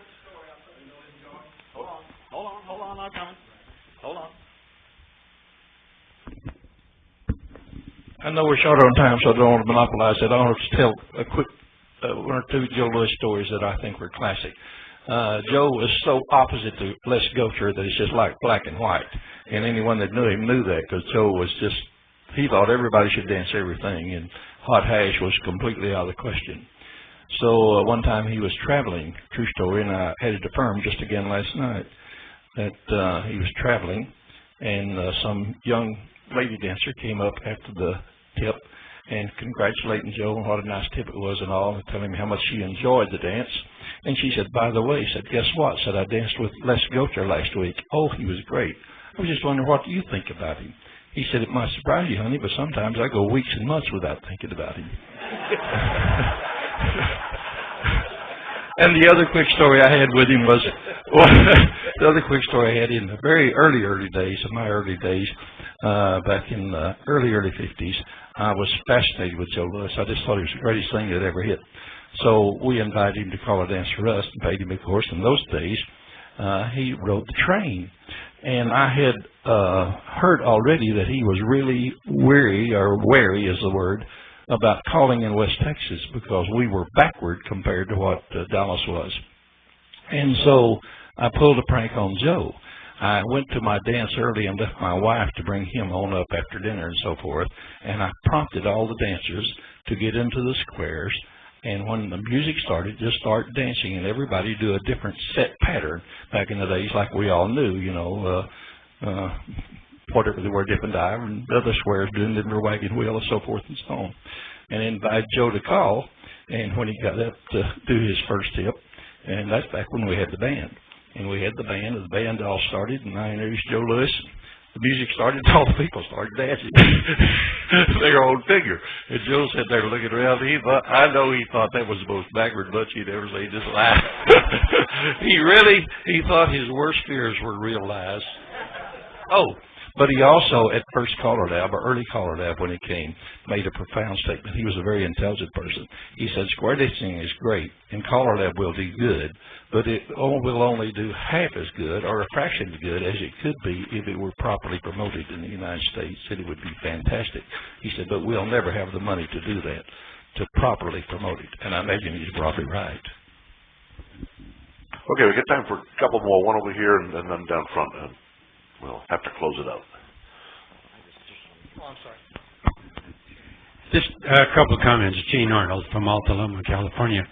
Hold on, I'm coming. Hold on. I know we're short on time, so I don't want to monopolize it. I want to tell a quick one or two Joe Lewis stories that I think were classic. Joe was so opposite to Les Gotcher that it's just like black and white. And anyone that knew him knew that, because Joe was just, he thought everybody should dance everything, and hot hash was completely out of the question. So one time he was traveling, true story, and I had it affirmed just again last night, that he was traveling, and some young lady dancer came up after the tip and congratulating Joe on what a nice tip it was and all, and telling me how much she enjoyed the dance. And she said, by the way, said, guess what? Said, I danced with Les Gotcher last week. Oh, he was great. I was just wondering, what do you think about him? He said, it might surprise you, honey, but sometimes I go weeks and months without thinking about him. And the other quick story I had with him was, the other quick story I had in the very early days, of my early days, back in the early 50s, I was fascinated with Joe Lewis. I just thought he was the greatest thing that ever hit. So we invited him to call a dance for us and paid him, of course. In those days, he rode the train. And I had heard already that he was really wary is the word, about calling in West Texas, because we were backward compared to what Dallas was. And so I pulled a prank on Joe. I went to my dance early and left my wife to bring him on up after dinner and so forth, and I prompted all the dancers to get into the squares, and when the music started, just start dancing, and everybody do a different set pattern. Back in the days, like we all knew, whatever they were, dip and dive, and the other squares doing the wagon wheel and so forth and so on. And invited Joe to call, and when he got up to do his first tip, And that's back when we had the band. And we had the band all started, and I introduced Joe Lewis. The music started, and all the people started dancing. Their own figure. And Joe sat there looking around. I know he thought that was the most backward bunch he'd ever seen. Just laughed. He thought his worst fears were realized. Oh, but he also, at first CALLERLAB, or early CALLERLAB when he came, made a profound statement. He was a very intelligent person. He said, square dancing is great, and CALLERLAB will do good, but it will only do half as good, or a fraction as good, as it could be if it were properly promoted in the United States. Said it would be fantastic. He said, but we'll never have the money to do that, to properly promote it. And I imagine he's probably right. Okay, we get time for a couple more. One over here and then down front. And we'll have to close it out. Oh, I'm sorry. Just a couple of comments. Gene Arnold from Alta Loma, California.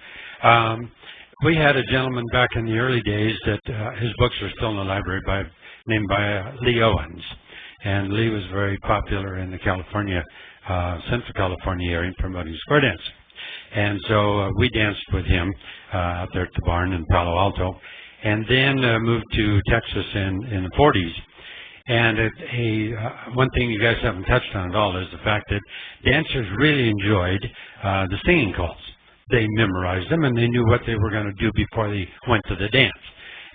We had a gentleman back in the early days that his books are still in the library named Lee Owens. And Lee was very popular in the Central California area promoting square dance. And so we danced with him out there at the barn in Palo Alto, and then moved to Texas in the 40s. And one thing you guys haven't touched on at all is the fact that dancers really enjoyed the singing calls. They memorized them, and they knew what they were going to do before they went to the dance.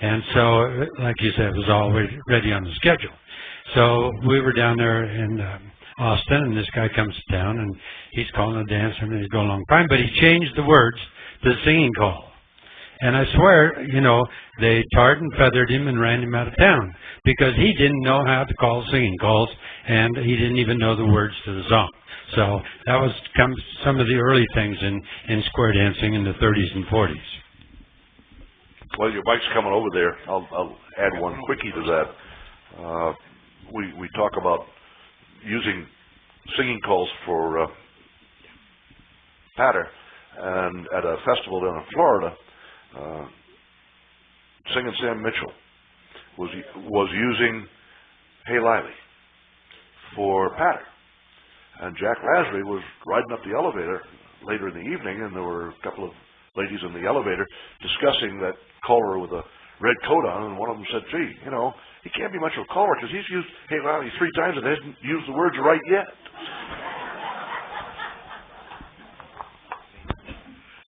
And so, like you said, it was always ready on the schedule. So we were down there in Austin, and this guy comes to town, and he's calling a dance, and he's going along fine, but he changed the words to the singing call. And I swear, they tarred and feathered him and ran him out of town because he didn't know how to call singing calls, and he didn't even know the words to the song. So that was some of the early things in square dancing in the 30s and 40s. Well, your mic's coming over there. I'll add one quickie to that. We talk about using singing calls for patter, and at a festival down in Florida, Singin' Sam Mitchell was using Hey Lily for patter, and Jack Lasry was riding up the elevator later in the evening, and there were a couple of ladies in the elevator discussing that caller with a red coat on, and one of them said, gee, he can't be much of a caller because he's used Hey Lily 3 times and hasn't used the words right yet.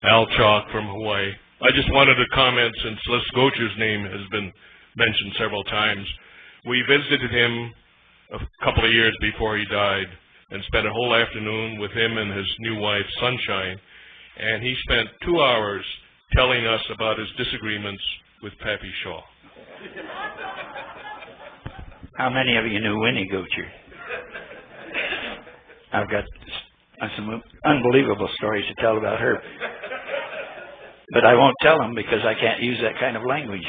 Al Chalk from Hawaii. I just wanted to comment, since Les Gocher's name has been mentioned several times. We visited him a couple of years before he died and spent a whole afternoon with him and his new wife, Sunshine, and he spent 2 hours telling us about his disagreements with Pappy Shaw. How many of you knew Winnie Gocher? I've got some unbelievable stories to tell about her. But I won't tell them because I can't use that kind of language.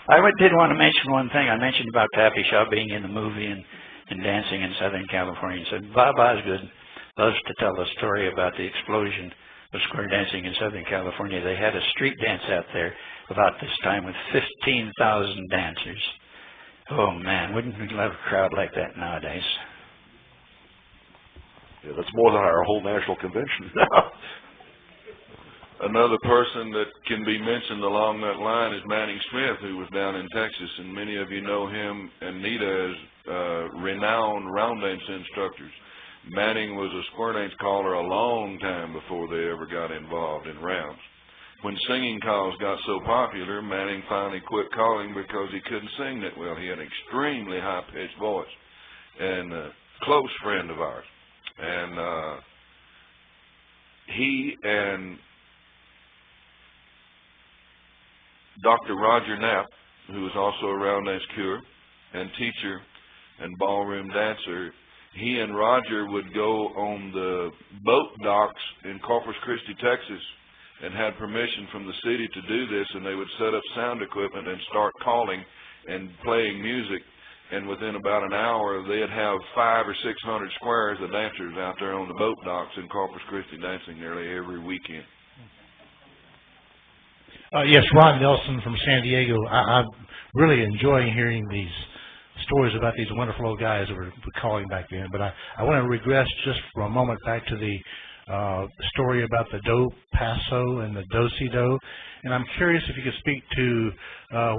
I did want to mention one thing. I mentioned about Pappy Shaw being in the movie and dancing in Southern California. And said Bob Osgood loves to tell a story about the explosion of square dancing in Southern California. They had a street dance out there about this time with 15,000 dancers. Oh, man, wouldn't we love a crowd like that nowadays? Yeah, that's more than our whole national convention. Another person that can be mentioned along that line is Manning Smith, who was down in Texas, and many of you know him and Nita as renowned round dance instructors. Manning was a square dance caller a long time before they ever got involved in rounds. When singing calls got so popular, Manning finally quit calling because he couldn't sing that well. He had an extremely high-pitched voice, and a close friend of ours. And he and Dr. Roger Knapp, who was also a round dance cure and teacher and ballroom dancer, he and Roger would go on the boat docks in Corpus Christi, Texas, and had permission from the city to do this, and they would set up sound equipment and start calling and playing music, and within about an hour they'd have 500 or 600 squares of dancers out there on the boat docks in Corpus Christi dancing nearly every weekend. Yes, Ron Nelson from San Diego. I'm really enjoying hearing these stories about these wonderful old guys that were calling back then. But I want to regress just for a moment back to the story about the do paso and the do-si-do. And I'm curious if you could speak to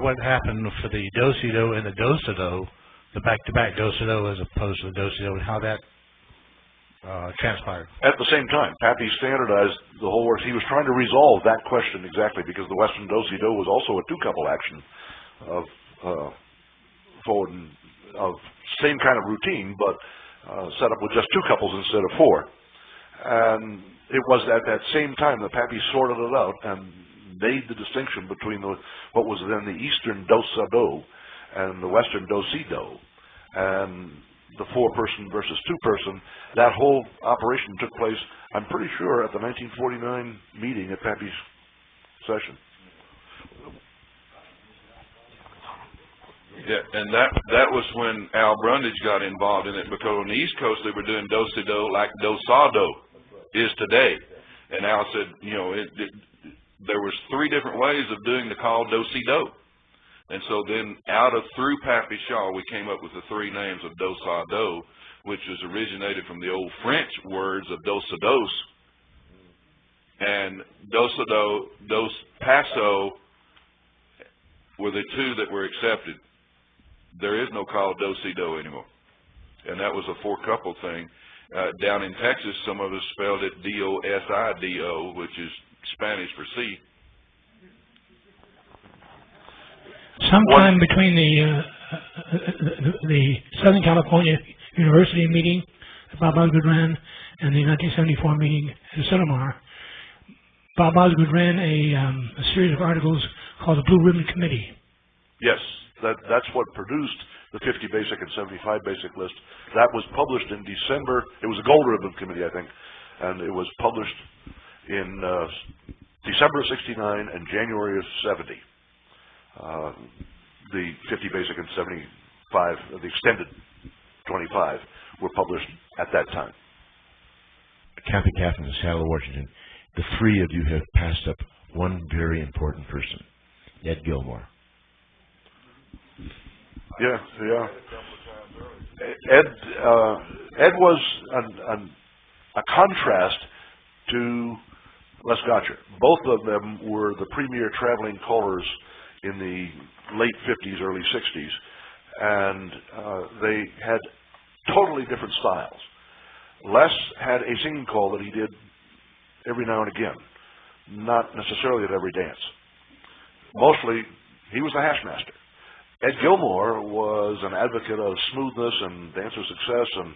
what happened for the do-si-do and the do-si-do, the back-to-back do-si-do as opposed to the do-si-do, and how that transpired. At the same time, Pappy standardized the whole work. He was trying to resolve that question exactly, because the Western do-si-do was also a two-couple action of forward and of same kind of routine, but set up with just two couples instead of four. And it was at that same time that Pappy sorted it out and made the distinction between what was then the Eastern do-sa-do and the Western do-si-do, and the four-person versus two-person. That whole operation took place, I'm pretty sure, at the 1949 meeting at Pappy's session. Yeah, and that was when Al Brundage got involved in it, because on the East Coast they were doing do-si-do like do-sa-do is today. And Al said, you know, there was three different ways of doing the call do-si-do. And so then through Pappy Shaw, we came up with the three names of do-sa-do, which was originated from the old French words of dos-a-dos. And do-sa-do, dos-paso were the two that were accepted. There is no call do-si-do anymore. And that was a four-couple thing. Down in Texas, some of us spelled it D-O-S-I-D-O, which is Spanish for C. Sometime between the Southern California University meeting that Bob Osgood ran and the 1974 meeting at Silmar, Bob Osgood ran a series of articles called the Blue Ribbon Committee. Yes, that's what produced the 50 basic and 75 basic list. That was published in December. It was a Gold Ribbon Committee, I think, and it was published in December of '69 and January of '70. The 50 basic and 75, the extended 25, were published at that time. Kathy Catherine of Seattle, Washington. The three of you have passed up one very important person, Ed Gilmore. Yeah. Ed was a contrast to Les Gotcher. Both of them were the premier traveling callers in the late 50s, early 60s, and they had totally different styles. Les had a singing call that he did every now and again, not necessarily at every dance. Mostly, he was the hash master. Ed Gilmore was an advocate of smoothness and dancer success, and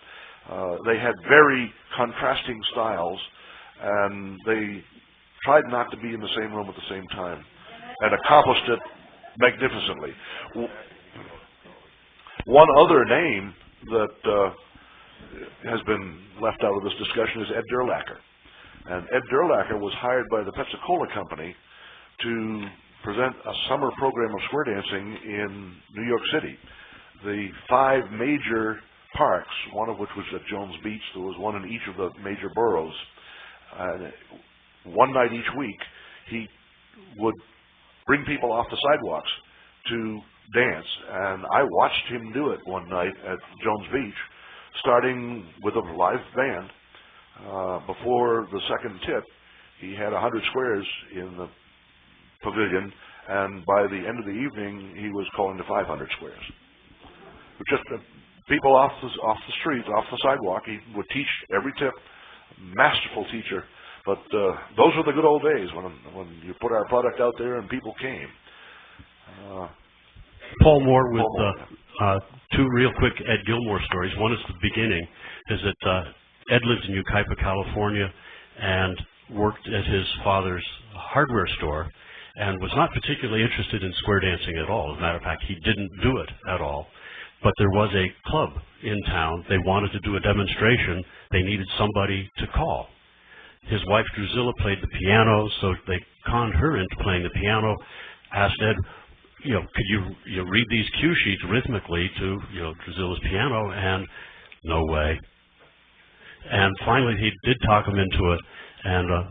they had very contrasting styles, and they tried not to be in the same room at the same time, and accomplished it magnificently. One other name that has been left out of this discussion is Ed Durlacher. And Ed Durlacher was hired by the Pepsi-Cola Company to present a summer program of square dancing in New York City. The 5 major parks, one of which was at Jones Beach, there was one in each of the major boroughs. One night each week, he would bring people off the sidewalks to dance, and I watched him do it one night at Jones Beach, starting with a live band. Before the second tip, he had 100 squares in the pavilion, and by the end of the evening, he was calling to 500 squares. Just people off the street, off the sidewalk. He would teach every tip. Masterful teacher. But those were the good old days when you put our product out there and people came. Paul Moore with 2 real quick Ed Gilmore stories. One is the beginning, is that Ed lived in Yucaipa, California, and worked at his father's hardware store, and was not particularly interested in square dancing at all. As a matter of fact, he didn't do it at all. But there was a club in town. They wanted to do a demonstration. They needed somebody to call. His wife, Drusilla, played the piano, so they conned her into playing the piano, asked Ed, could you read these cue sheets rhythmically to, Drusilla's piano, and no way. And finally, he did talk him into it, and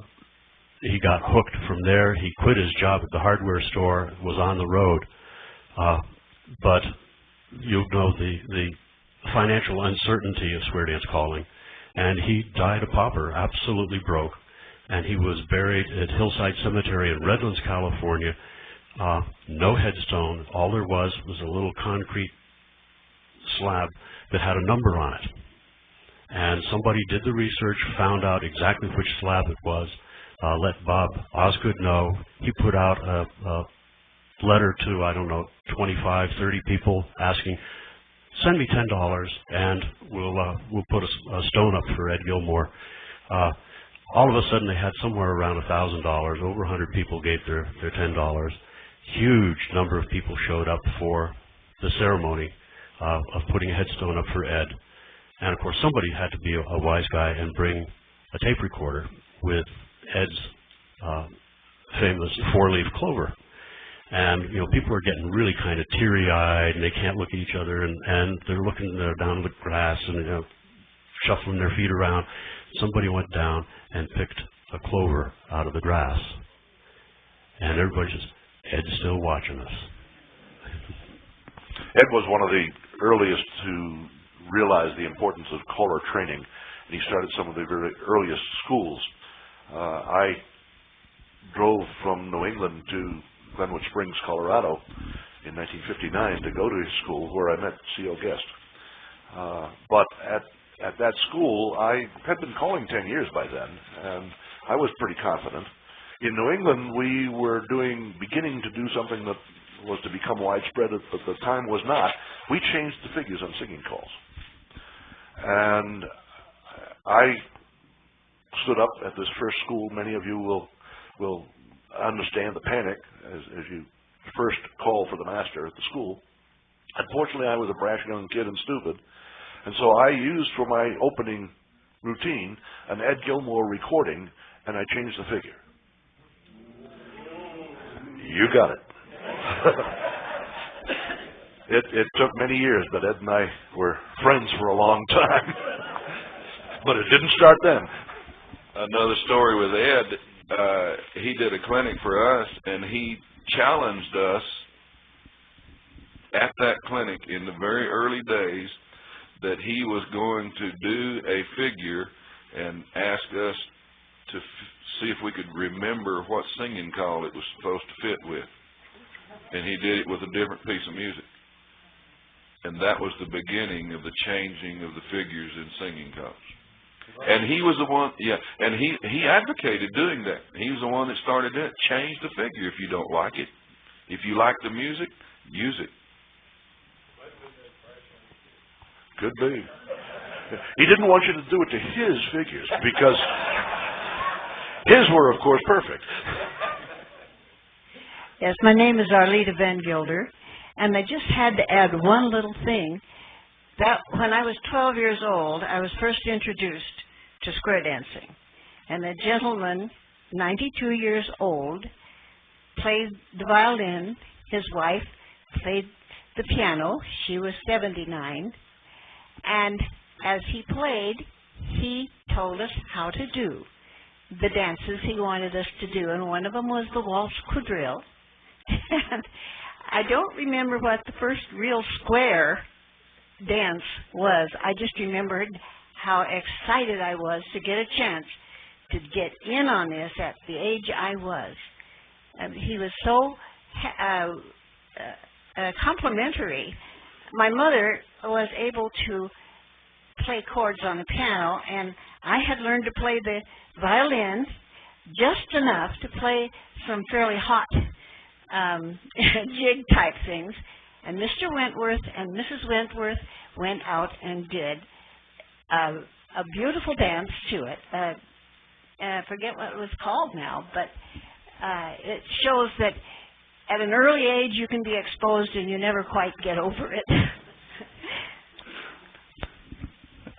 he got hooked from there. He quit his job at the hardware store, was on the road. But the financial uncertainty of square dance calling. and he died a pauper, absolutely broke. And he was buried at Hillside Cemetery in Redlands, California. No headstone. All there was a little concrete slab that had a number on it. And somebody did the research, found out exactly which slab it was, let Bob Osgood know. He put out a letter to, I don't know, 25, 30 people asking, send me $10 and we'll put a stone up for Ed Gilmore. All of a sudden they had somewhere around $1,000. Over 100 people gave their $10. Huge number of people showed up for the ceremony of putting a headstone up for Ed. And of course somebody had to be a wise guy and bring a tape recorder with Ed's famous four-leaf clover. And, people are getting really kind of teary-eyed, and they can't look at each other, and they're looking down the grass and, shuffling their feet around. Somebody went down and picked a clover out of the grass. And everybody says, Ed's still watching us. Ed was one of the earliest to realize the importance of caller training, and he started some of the very earliest schools. I drove from New England to Glenwood Springs, Colorado in 1959 to go to his school where I met C.O. Guest. But at that school, I had been calling 10 years by then, and I was pretty confident. In New England, we were beginning to do something that was to become widespread, but the time was not. We changed the figures on singing calls. And I stood up at this first school. Many of you will understand the panic as you first call for the master at the school. Unfortunately, I was a brash young kid and stupid, and so I used for my opening routine an Ed Gilmore recording, and I changed the figure. You got it. It took many years, but Ed and I were friends for a long time. But it didn't start then. Another story with Ed. He did a clinic for us, and he challenged us at that clinic in the very early days that he was going to do a figure and ask us to see if we could remember what singing call it was supposed to fit with. And he did it with a different piece of music. And that was the beginning of the changing of the figures in singing calls. And he was the one, and he advocated doing that. He was the one that started it. Change the figure if you don't like it. If you like the music, use it. Could be. He didn't want you to do it to his figures, because his were, of course, perfect. Yes, my name is Arleta Van Gilder, and I just had to add one little thing. That when I was 12 years old, I was first introduced to square dancing. And a gentleman, 92 years old, played the violin. His wife played the piano. She was 79. And as he played, he told us how to do the dances he wanted us to do. And one of them was the waltz quadrille. And I don't remember what the first real square dance was. I just remembered how excited I was to get a chance to get in on this at the age I was. He was so complimentary. My mother was able to play chords on the piano, and I had learned to play the violin just enough to play some fairly hot jig type things. And Mr. Wentworth and Mrs. Wentworth went out and did a beautiful dance to it. I forget what it was called now, but it shows that at an early age you can be exposed and you never quite get over it.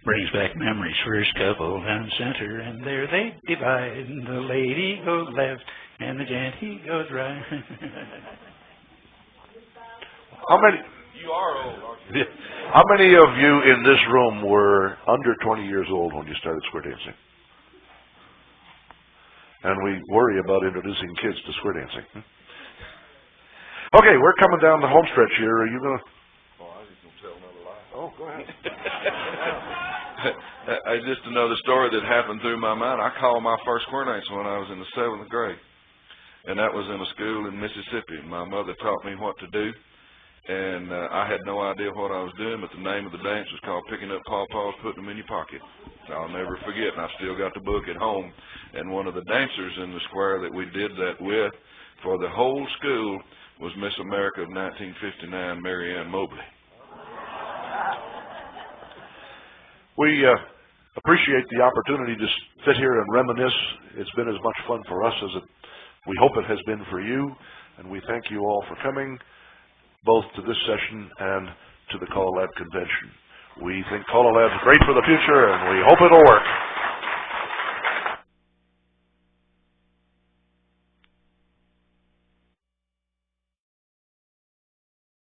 Brings back memories. First couple down center, and there they divide. And the lady goes left, and the gent he goes right. How many? You are old, aren't you? How many of you in this room were under 20 years old when you started square dancing? And we worry about introducing kids to square dancing. Okay, we're coming down the home stretch here. Are you going to? Oh, I was just going to tell another lie. Oh, go ahead. Just another story that happened through my mind. I called my first square dance when I was in the 7th grade, and that was in a school in Mississippi. My mother taught me what to do, and I had no idea what I was doing, but the name of the dance was called Picking Up Pawpaws, Putting Them in Your Pocket. I'll never forget, and I still got the book at home. And one of the dancers in the square that we did that with for the whole school was Miss America of 1959, Mary Ann Mobley. We appreciate the opportunity to sit here and reminisce. It's been as much fun for us as we hope it has been for you, and we thank you all for coming, both to this session and to the CALLERLAB convention. We think CALLERLAB is great for the future, and we hope it'll work.